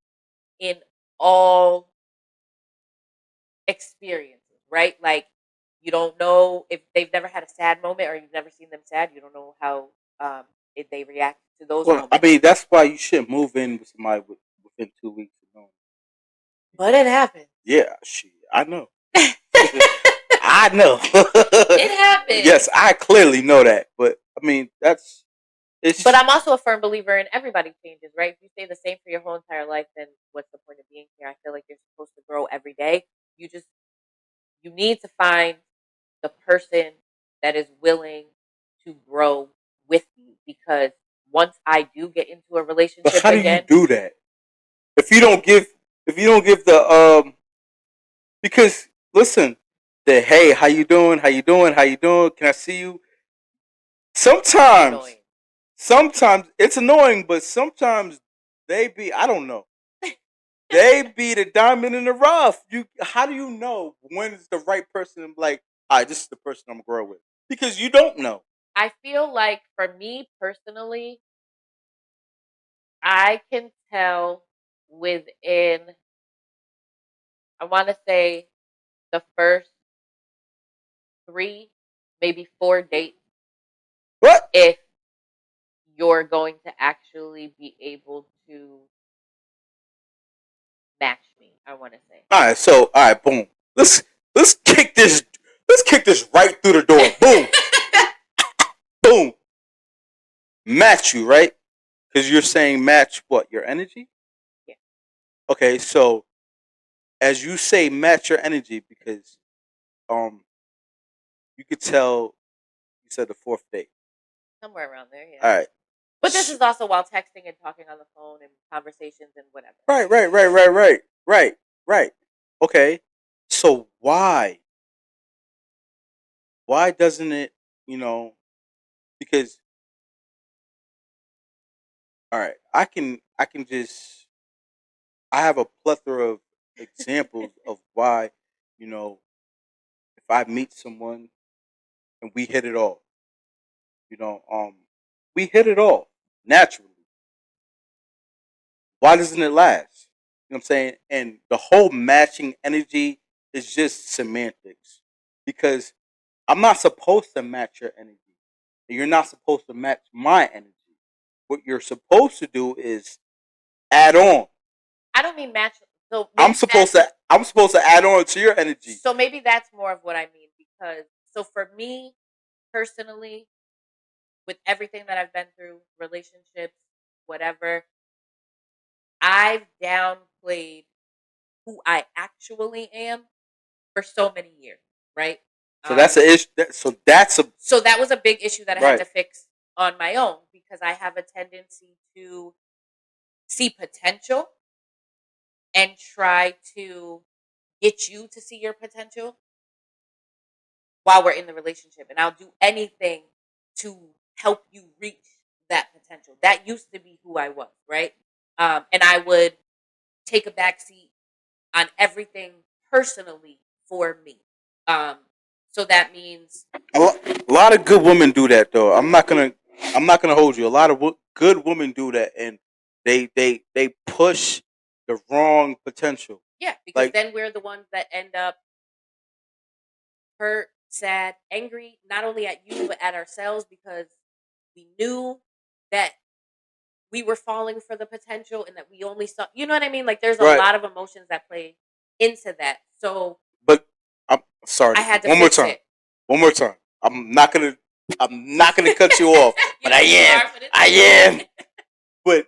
in all experiences, right? Like you don't know if they've never had a sad moment or you've never seen them sad. You don't know how if they react to those Well, I moments. mean, that's why you shouldn't move in with somebody within 2 weeks of knowing. But it happens. Yeah, shit, I know. I know. It happens. Yes, I clearly know that. But I mean, it's. But I'm also a firm believer in everybody changes, right? If you stay the same for your whole entire life, then what's the point of being here? I feel like you're supposed to grow every day. You need to find the person that is willing to grow with you, because once I do get into a But relationship how do you again, do that if you don't give the because listen, the hey, how you doing? How you doing? How you doing? Can I see you? Sometimes, annoying. sometimes it's annoying, but sometimes they be, I don't know. They be the diamond in the rough. How do you know when is the right person? Like, all right, this is the person I'm gonna grow with, because you don't know. I feel like for me personally, I can tell within, I want to say, the first 3, maybe 4 dates, What? if you're going to actually be able to match me, I want to say. All right, so all right, boom. Let's let's kick this. Let's kick this right through the door. Boom, boom. Match you, right? Because you're saying match what? Your energy? Yeah. Okay, so as you say, match your energy, because um you could tell you said the fourth date. Somewhere around there, All yeah. right. But this is also while texting and talking on the phone and conversations and whatever. Right. Okay. So why doesn't it, you know, because all right, I can just I have a plethora of examples of why, you know, if I meet someone and we hit it off, you know, we hit it off naturally. Why doesn't it last? You know what I'm saying? And the whole matching energy is just semantics, because I'm not supposed to match your energy. And you're not supposed to match my energy. What you're supposed to do is add on. I don't mean match. So I'm maybe supposed to I'm supposed to add on to your energy. so maybe that's more of what I mean, because so for me personally, with everything that I've been through, relationships, whatever, I've downplayed who I actually am for so many years, right? So that's a issue. So that's a So that was a big issue that I had right. to fix on my own, because I have a tendency to see potential and try to get you to see your potential while we're in the relationship. And I'll do anything to help you reach that potential. That used to be who I was, right? And I would take a back seat on everything personally for me. Um, so that means A lot of good women do that, though. I'm not gonna hold you. A lot of good women do that, and they push the wrong potential. yeah, because Like then we're the ones that end up hurt, sad, angry, not only at you but at ourselves, because we knew that we were falling for the potential and that we only saw, you know what I mean? Like there's a right, lot of emotions that play into that. So but I'm sorry. I had to One more fix time. it. One more time. I'm not gonna cut you off, You but know I you am. are, but it's I okay. am. But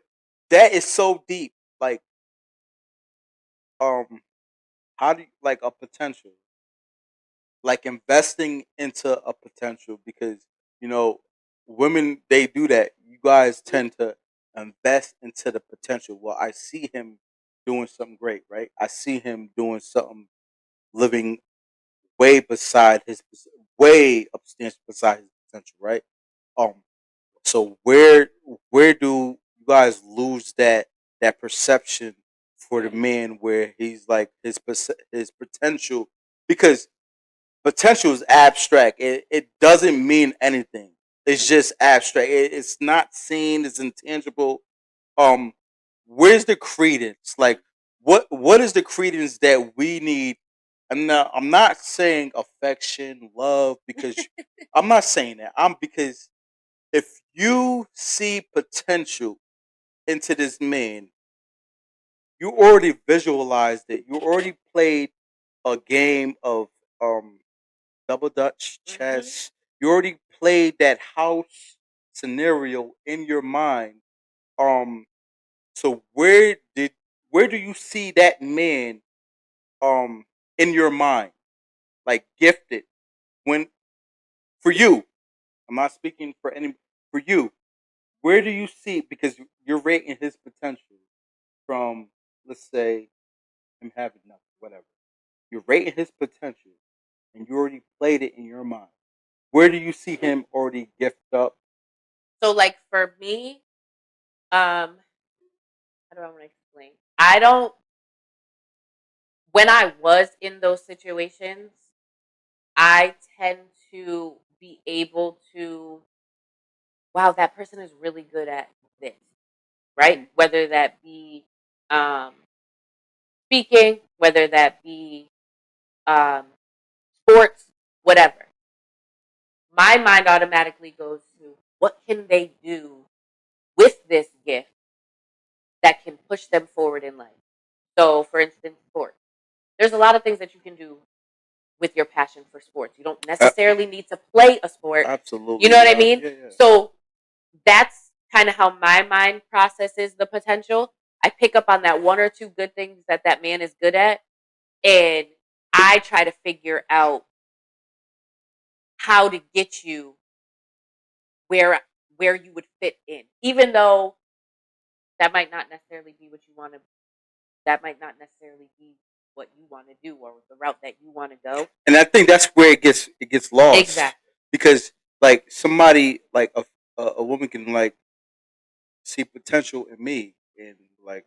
that is so deep. Like um, how do you like a potential? Like investing into a potential, because you know women, they do that. You guys tend to invest into the potential. Well, I see him doing something great, right? I see him doing something living way beside his way substantial beside his potential, right? Um, so where do you guys lose that perception for the man where he's like his potential, because potential is abstract. It doesn't mean anything. It's just abstract. It's not seen. It's intangible. Um, where's the credence? Like, what is the credence that we need? I'm not saying affection, love, because I'm not saying that. Because if you see potential into this man, you already visualized it. You already played a game of um double dutch Mm-hmm. chess. You already played that house scenario in your mind. Um, so where do you see that man um in your mind, like gifted? When for you, I'm not speaking for any, for you. Where do you see, because you're rating his potential from, let's say, him having nothing, whatever. You're rating his potential, and you already played it in your mind. Where do you see him already gifted up? So, like for me, how do I want to explain? I don't. When I was in those situations, I tend to be able to. Wow, that person is really good at this, right? Whether that be um, speaking, whether that be um, sports, whatever. My mind automatically goes to what can they do with this gift that can push them forward in life. So, for instance, sports. There's a lot of things that you can do with your passion for sports. You don't Uh, necessarily need to play a sport. You Absolutely know what I not. mean? Yeah, yeah. So that's kind of how my mind processes the potential. I pick up on that one or two good things that that man is good at, and I try to figure out how to get you where where you would fit in, even though that might not necessarily be what you want to. That might not necessarily be what you want to do or the route that you want to go. And I think that's where it gets lost, Exactly. because like somebody like a woman can like see potential in me, and like,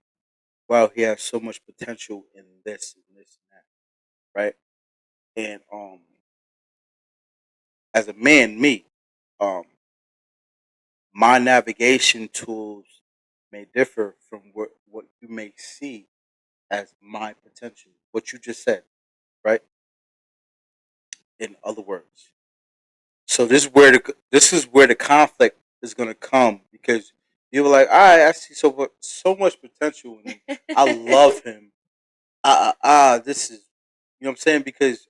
wow, he has so much potential in this and this and that, right? And as a man, me, um, my navigation tools may differ from what you may see as my potential. What you just said, right? In other words, so this is where the conflict is going to come, because you're like, I see so much potential in him. I love him. This is, you know what I'm saying, because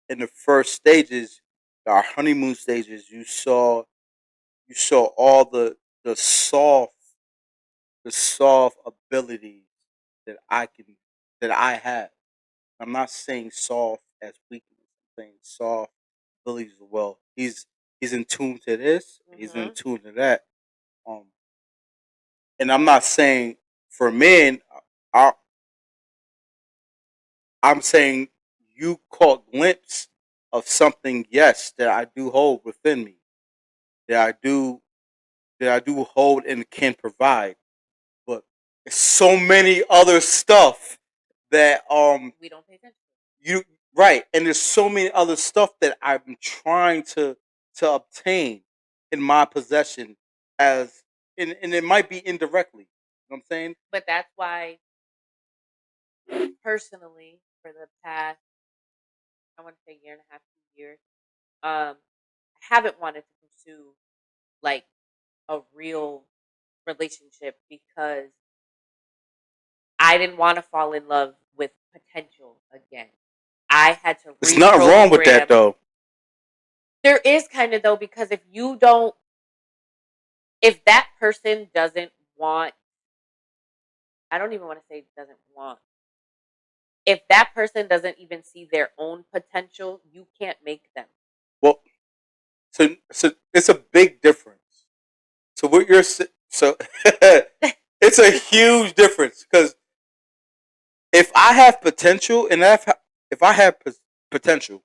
in the first stages, our honeymoon stages, you saw all the soft the soft abilities that I can that I have. I'm not saying soft as weakness. I'm saying soft abilities as well. He's in tune to this. He's in Hmm. tune to that. Um, and I'm not saying for men. I, I'm saying you caught glimpse of something. Yes, that I do hold within me. That I do. That I do hold and can provide. But so many other stuff that We don't pay attention. you right, and there's so many other stuff that I'm trying to obtain in my possession, as and it might be indirectly. You know what I'm saying? But that's why, personally, for the past, I want to say year and a half, 2 years, I haven't wanted to pursue like a real relationship because I didn't want to fall in love with potential again. I had to There's nothing wrong with that reprogram. though. There is kind of though, because if you don't, if that person doesn't want, I don't even want to say doesn't want, if that person doesn't even see their own potential, you can't make them. Well, so it's a big difference. So what you're so it's a huge difference, because if I have potential, and if I have potential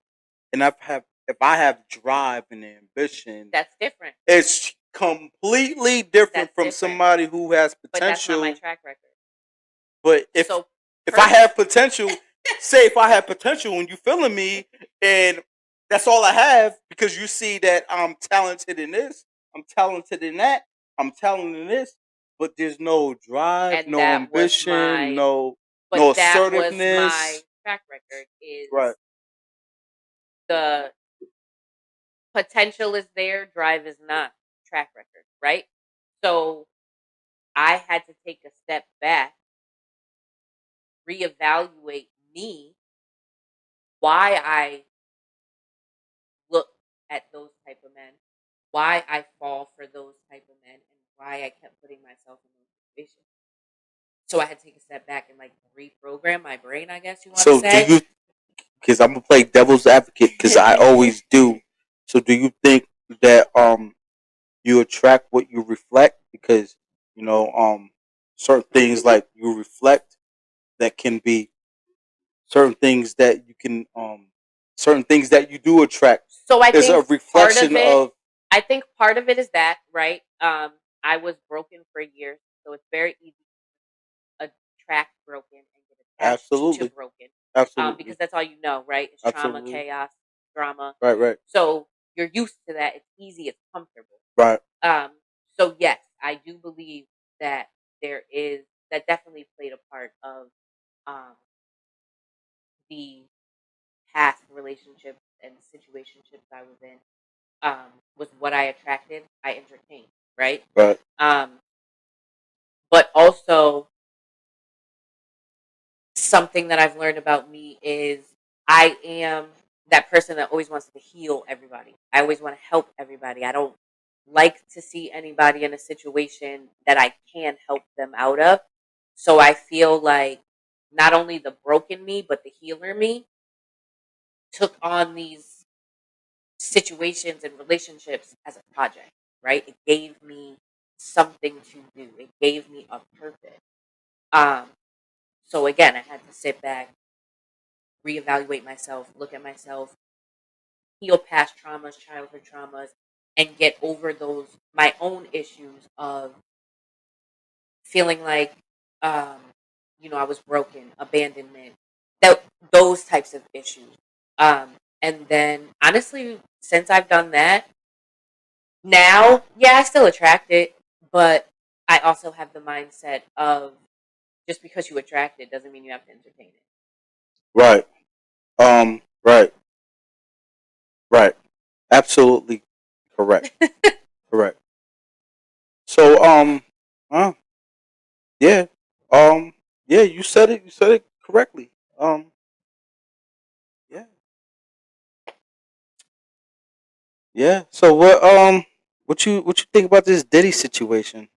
and if I have drive and ambition, That's different. it's completely different That's from different. somebody who has But that's not my potential. track record. But So if I have potential, say if I have potential and you feeling me, and that's all I have because you see that I'm talented in this, I'm talented in that, I'm talented in this, but there's no drive, and no that was ambition, my no but that was my assertiveness. track record is Right. the potential is there, drive is not track record, right? So I had to take a step back, reevaluate me, why I look at those type of men, why I fall for those type of men, and why I kept putting myself in those situations. So I had to take a step back and like reprogram my brain, I guess you want to So do say. you? Because I'm gonna play devil's advocate because I always do. So do you think that you attract what you reflect? Because you know certain things like you reflect that can be certain things that you can certain things that you do attract So I is a think part of reflection it, of I think part of it is that, right? I was broken for years, so it's very easy to attract broken and get attached to absolutely, broken, absolutely, because that's all you know, right? It's trauma, absolutely, chaos, drama. right, right, So you're used to that. It's easy. It's comfortable. right, Um, so yes, I do believe that there is that definitely played a part of um, the past relationships and situationships I was in. Was what I attracted, I entertained, right? right, Um, but also something that I've learned about me is I am that person that always wants to heal everybody. I always want to help everybody. I don't like to see anybody in a situation that I can help them out of. So I feel like not only the broken me, but the healer me took on these situations and relationships as a project, right? It gave me something to do. It gave me a purpose. Um, so again, I had to sit back, reevaluate myself, look at myself, heal past traumas, childhood traumas, and get over those my own issues of feeling like um, I was broken, abandonment, that those types of issues. Um, and then honestly, since I've done that, now, yeah, I still attract it, but I also have the mindset of just because you attract it doesn't mean you have to entertain right, right, right, absolutely correct, it. correct. So uh, yeah, yeah, you said it correctly. Yeah, yeah. So what you think about this Diddy situation?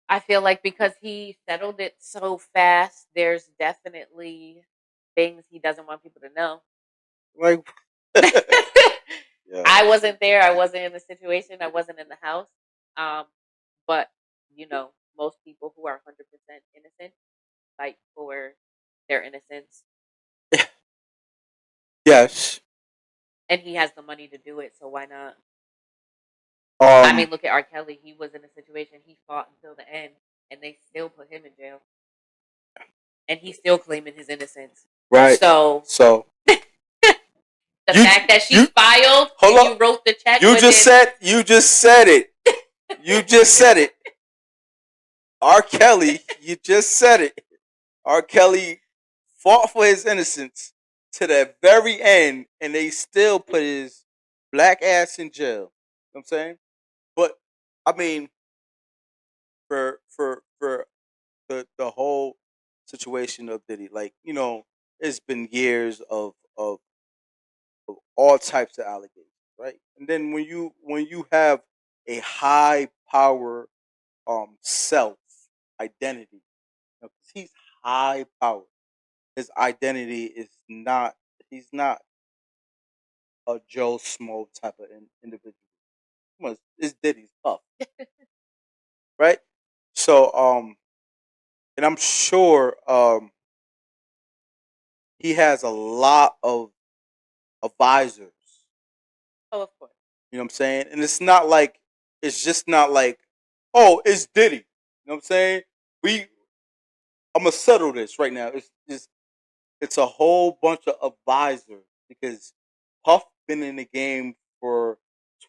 I feel like because he settled it so fast, there's definitely things he doesn't want people to know. Like, yeah, I wasn't there. I wasn't in the situation. I wasn't in the house. Um, but most people who are 100% innocent fight for their innocence, yes. and he has the money to do it. So why not? I Um, mean, look at R. Kelly. He was in a situation. He fought until the end, and they still put him in jail, and he's still claiming his innocence. right. So So the you fact that she you filed hold and you up. wrote the check within You just said it. You just said it. R. Kelly, you just said it. R. Kelly fought for his innocence to the very end, and they still put his black ass in jail. You know what I'm saying? But I mean, for the whole situation of Diddy, like it's been years of all types of allegations, right? And then when you have a high power self identity, 'cause he's high power. His identity is not. He's not a Joe Smo type of individual. Come on, it's Diddy's tough, right? So and I'm sure he has a lot of advisors. Oh, of course. You know what I'm saying? And it's just not like, oh, it's Diddy. You know what I'm saying? We I'm gonna settle this right now. It's a whole bunch of advisors because Puff been in the game for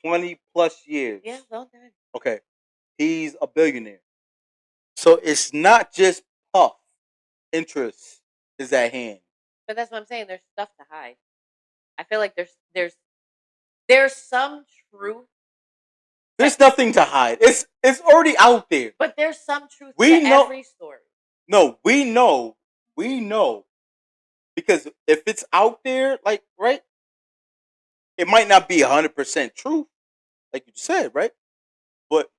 20 plus years. Yeah, well done. Okay. He's a billionaire. So it's not just Puff interest is at hand. But that's what I'm saying. There's stuff to hide. I feel like there's some truth, There's nothing to hide. It's already out there. but there's some truth We to know every story. No, we know because if it's out there, like right, it might not be 100% true, like you said, right? But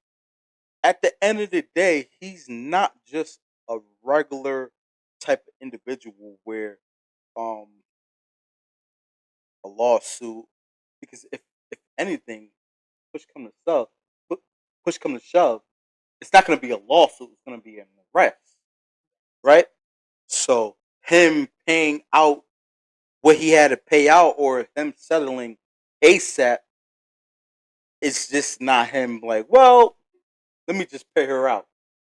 at the end of the day, he's not just a regular type of individual where um a lawsuit because if anything, push come to shove, push come to shove, it's not going to be a lawsuit. It's going to be an arrest, right? So him paying out what he had to pay out or him settling ASAP, it's just not him like, well, let me just pay her out.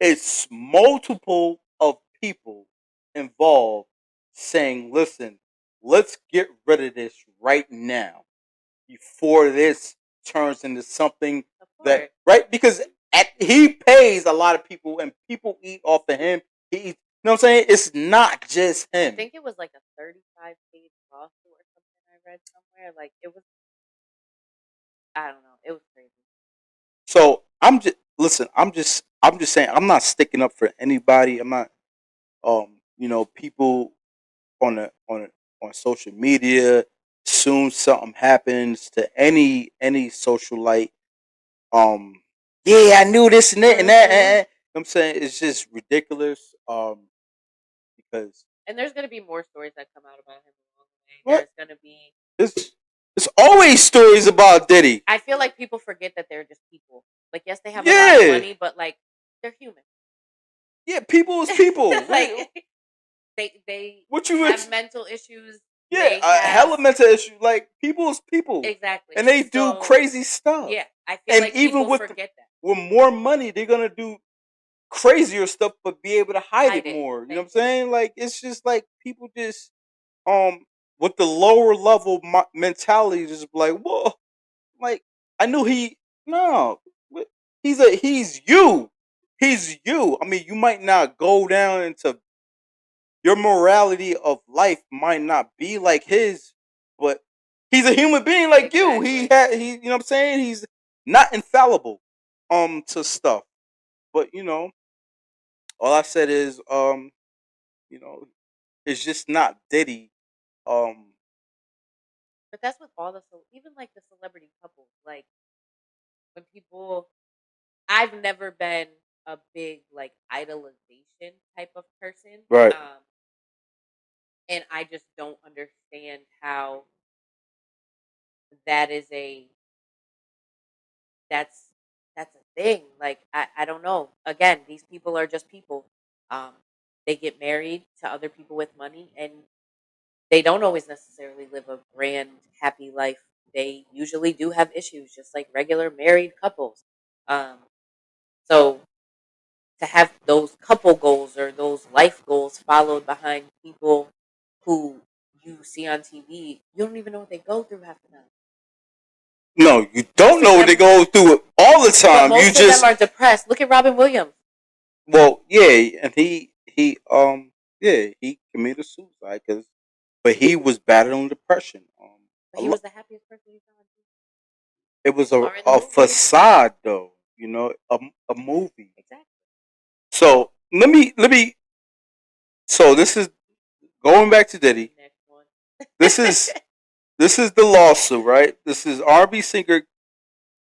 It's multiple of people involved saying, listen, let's get rid of this right now before this turns into something that, right? Because he pays a lot of people and people eat off of him. He eats, you know what I'm saying? It's not just him. I think it was like a 35-page lawsuit or something I read somewhere. Like it was, I don't know. It was crazy. So I'm just listen. I'm just saying. I'm not sticking up for anybody. I'm not. People on social media. Soon something happens to any socialite. Yeah, I knew this and that and that. Mhm. You know what I'm saying it's just ridiculous. Because And there's gonna be more stories that come out about him along the way. what There's gonna be. it's always stories about Diddy. I feel like people forget that they're just people. Like yes, they have a lot of Yeah, money, but like they're human. yeah. People is people. Like they What you have mental issues. Yeah, They have hella mental issue. Like people is people, exactly, and they do so crazy stuff. yeah, I feel And like even people with forget that. with more money, they're gonna do crazier stuff, but be able to hide it Hide it. more. You know what I'm Thank you. saying? Like it's just like people just with the lower level mentality, just like whoa, like I knew he no, he's you. I mean, you might not go down into your morality of life might not be like his, but he's a human being like you. He you know what I'm saying? He's not infallible to stuff. But all I said is you know, it's just not Diddy. Um But that's with all the even like the celebrity couples. Like when people, I've never been a big like idolization type of person. right. And I just don't understand how that is a that's that's a thing. Like I don't know. Again, these people are just people. Um, they get married to other people with money, and they don't always necessarily live a grand, happy life. They usually do have issues, just like regular married couples. Um, so to have those couple goals or those life goals followed behind people who you see on TV, you don't even know what they go through half the time. No, you Most don't of know what they them, go through it all the but time. You most of them just are depressed. Look at Robin Williams. well, yeah, and he committed suicide but he was battling depression. But he was the happiest person you saw on TV. It was Or in the a movie. facade, though. A movie. Exactly. So let me. So this is going back to Diddy. Next one. This is this is the lawsuit, right? This is R&B singer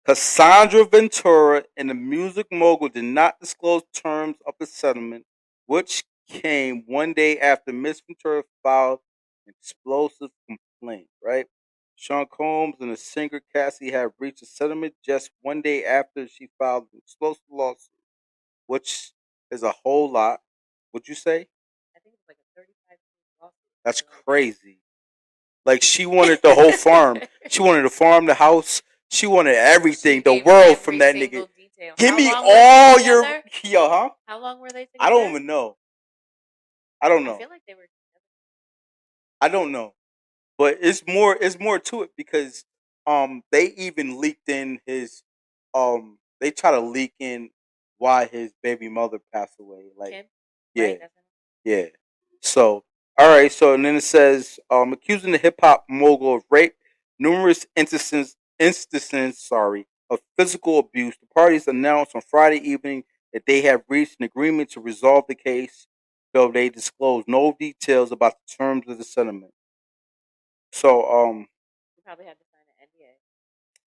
Cassandra Ventura and the music mogul did not disclose terms of the settlement, which came one day after Miss Ventura filed an explosive complaint, right? Sean Combs and the singer Cassie had reached a settlement just one day after she filed an explosive lawsuit, which is a whole lot. Would you say? I think it's like a 35 lawsuit. That's crazy. Like she wanted the whole farm. She wanted the farm, the house. She wanted everything, She the gave world from every that nigga. single detail. Give How me long were they all your together? yo, huh? How long were they I don't together? even know. I don't I know. feel like they were together. I don't know. But it's more to it because they even leaked in his they try to leak in why his baby mother passed away. Like Kim, yeah, right? That's yeah. So all right, so and then it says accusing the hip hop mogul of rape, numerous instances of physical abuse. The parties announced on Friday evening that they have reached an agreement to resolve the case, though they disclosed no details about the terms of the settlement. So she probably had to sign an NDA,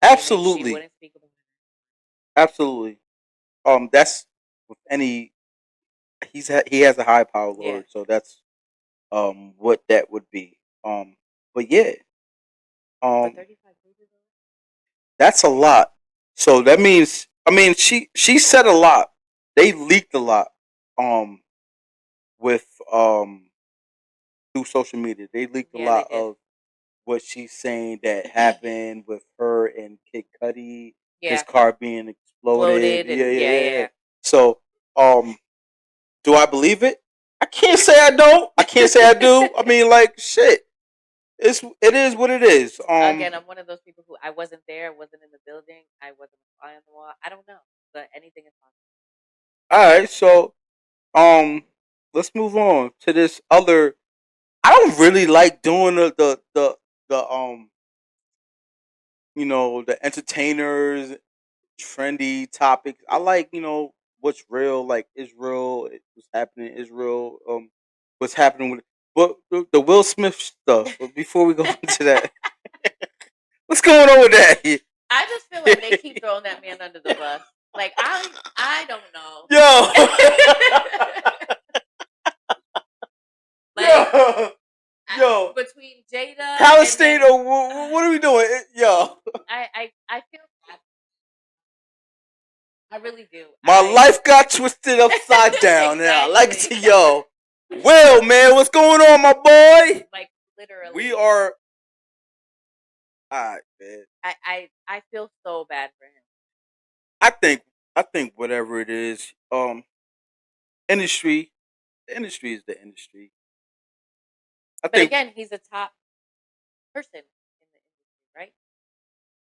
meaning she absolutely, wouldn't speak about it. absolutely. That's with any he has a high power Yeah, lord, so that's what that would be. But yeah, but um, 35 pages. that's a lot. So that means I mean she said a lot. They leaked a lot. Um, with through social media, they leaked a Yeah, they lot did. of what she's saying that happened with her and Kid Cudi, his Yeah, car being exploded. exploded Yeah, and yeah, yeah, yeah, yeah. yeah, So, do I believe it? I can't say I don't. I can't say I yeah. do. I mean, like shit. It is what it is. Again, I'm one of those people who I wasn't there, I wasn't in the building, I wasn't a fly on the wall. I don't know, but anything is possible. All right. So, um, let's move on to this other. I don't really like doing the the entertainers trendy topics. I like what's real, like Israel, what's happening in Israel, what's happening with. But the Will Smith stuff. But before we go into that, what's going on with that? I just feel like they keep throwing that man under the bus. Like I don't know. Yo, Like yo, yo, between Jada and Palestine, then or what are we doing? Yo, I feel bad. I really do. my life got twisted upside down now. Like, Exactly. yo, Will, man, what's going on, my boy? Like literally. We are. Alright, man. I feel so bad for him. I think I think whatever it is, industry, the industry is the industry. I But think again, he's a top person in the industry, right?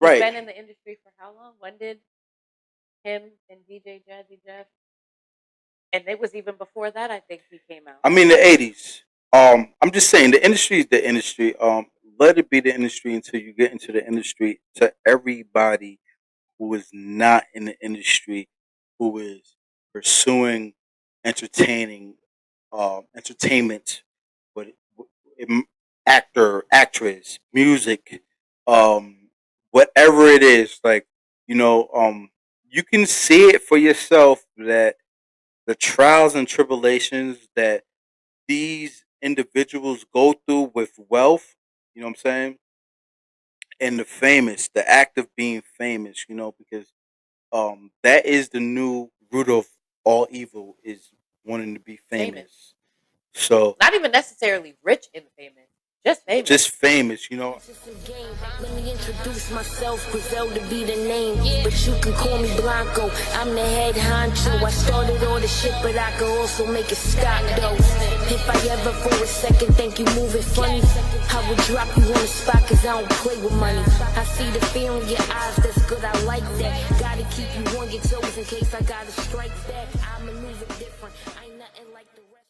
He's right. been in the industry for how long? When did him and DJ Jazzy Jeff? And it was even before that. I think he came out. I mean the '80s. I'm just saying the industry is the industry. Let it be the industry until you get into the industry. To everybody who is not in the industry, who is pursuing entertaining, entertainment, but actor, actress, music, um, whatever it is, like you can see it for yourself that the trials and tribulations that these individuals go through with wealth, you know what I'm saying, and the act of being famous, because that is the new root of all evil is wanting to be Famous. famous. So Not even necessarily rich and famous. Just famous. just famous. Let me introduce myself, Griselda be the name, but you can call me Blanco. I'm the head honcho. I started all the shit, but I could also make it stop though. If I ever for a second think you moving funny, I would drop you on the spot cause I don't play with money. I see the fear in your eyes, that's good, I like that. Gotta keep you on your toes in case I gotta strike back. I maneuver different, I ain't nothing like the rest.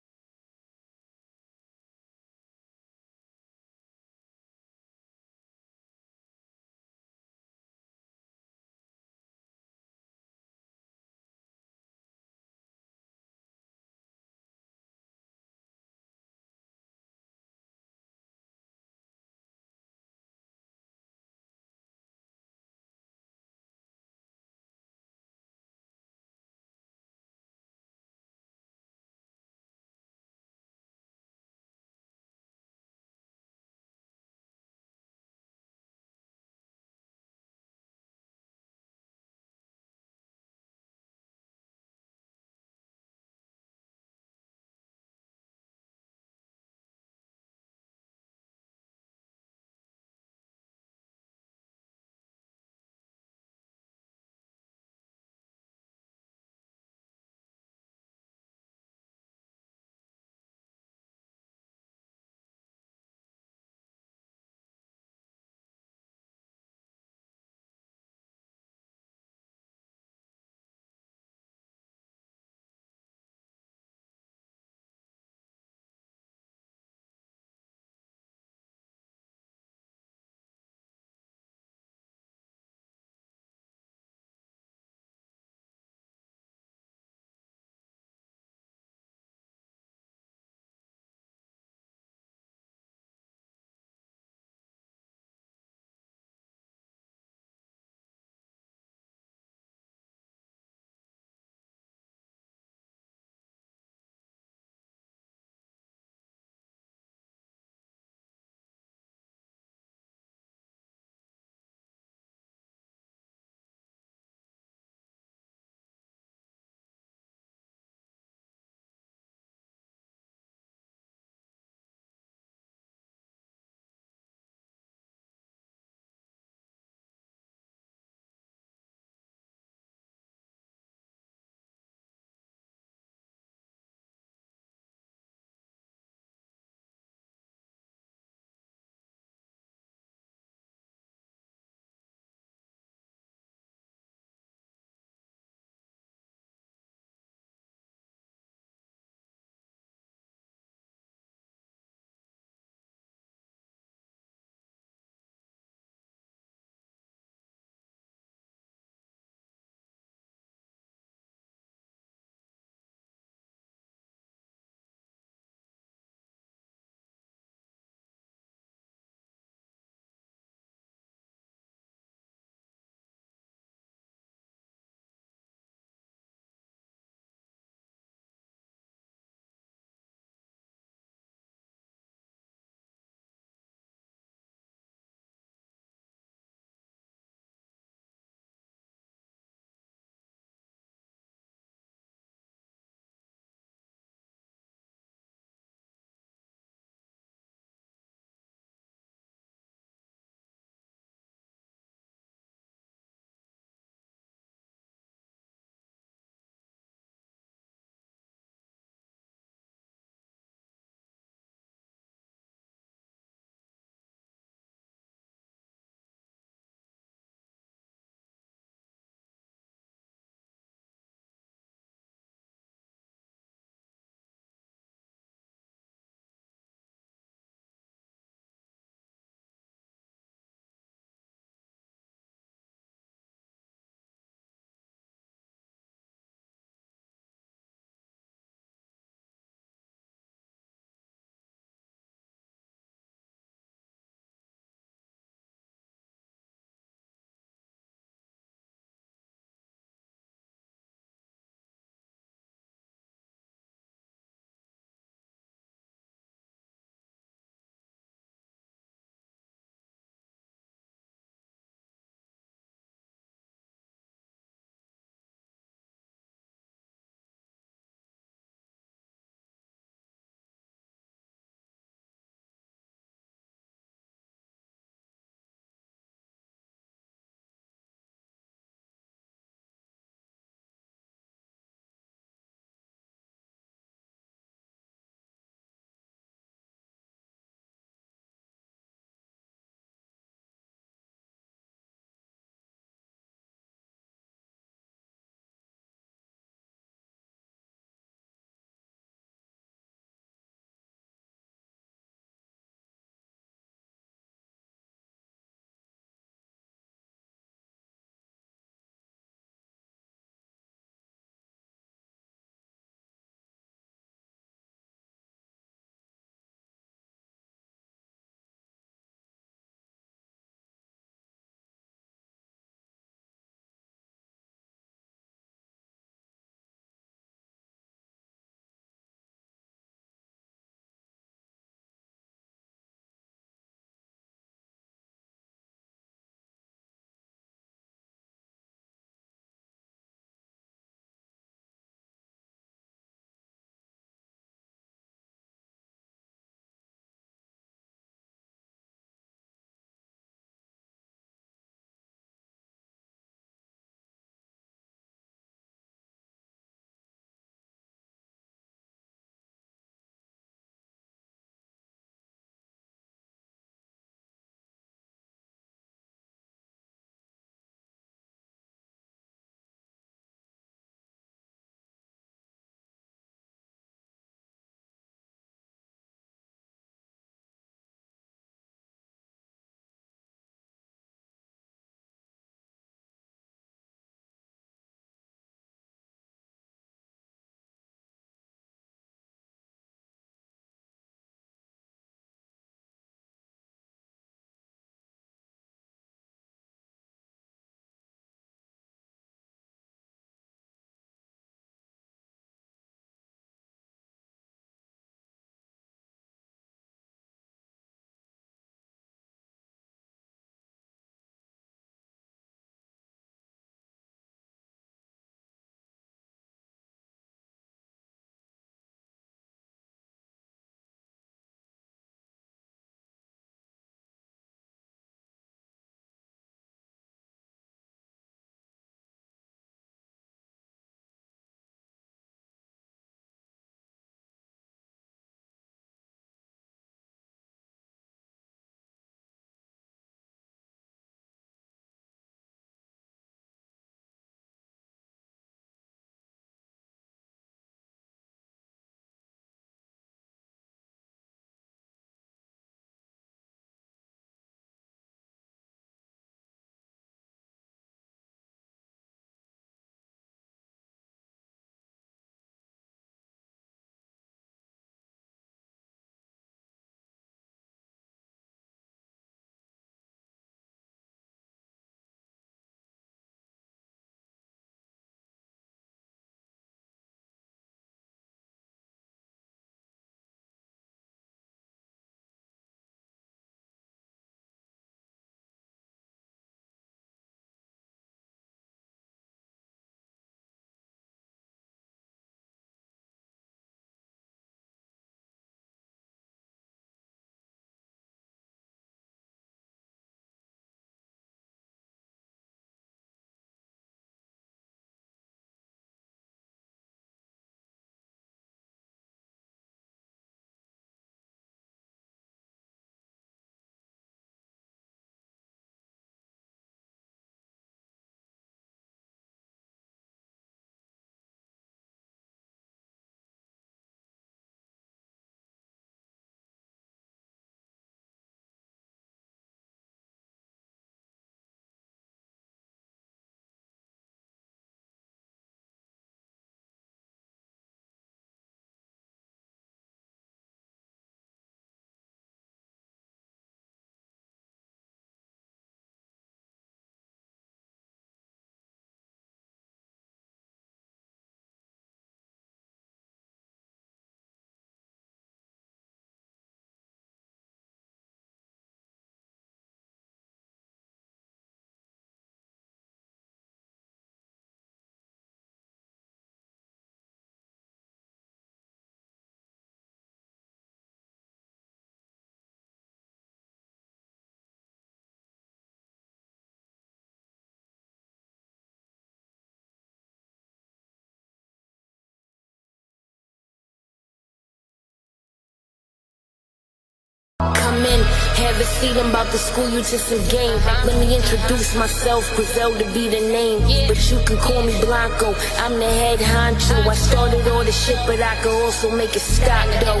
Have a seat, I'm about to school you to some game. Let me introduce myself, Griselda be the name. But you can call me Blanco, I'm the head honcho. I started all the shit, but I could also make it stop though.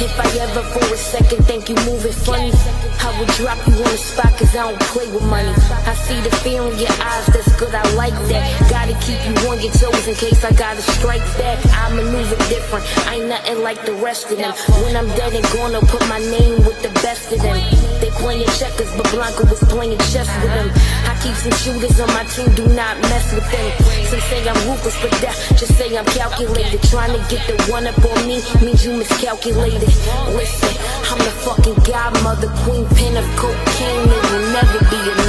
If I ever for a second think you moving funny, I would drop you on the spot cause I don't play with money. I see the fear in your eyes, that's good, I like that. Gotta keep you on your toes in case I gotta strike back. I maneuver different, I ain't nothing like the rest of them. When I'm dead and gone, I'll put my name with the best of them. They playing checkers, but Blanco was playing chess with them. I keep some shooters on my team, do not mess with them. Some say I'm ruthless, but that just say I'm calculated. Trying to get the one up on me means you miscalculated. Listen, I'm the fucking godmother, queen pin of cocaine. It will never be enough.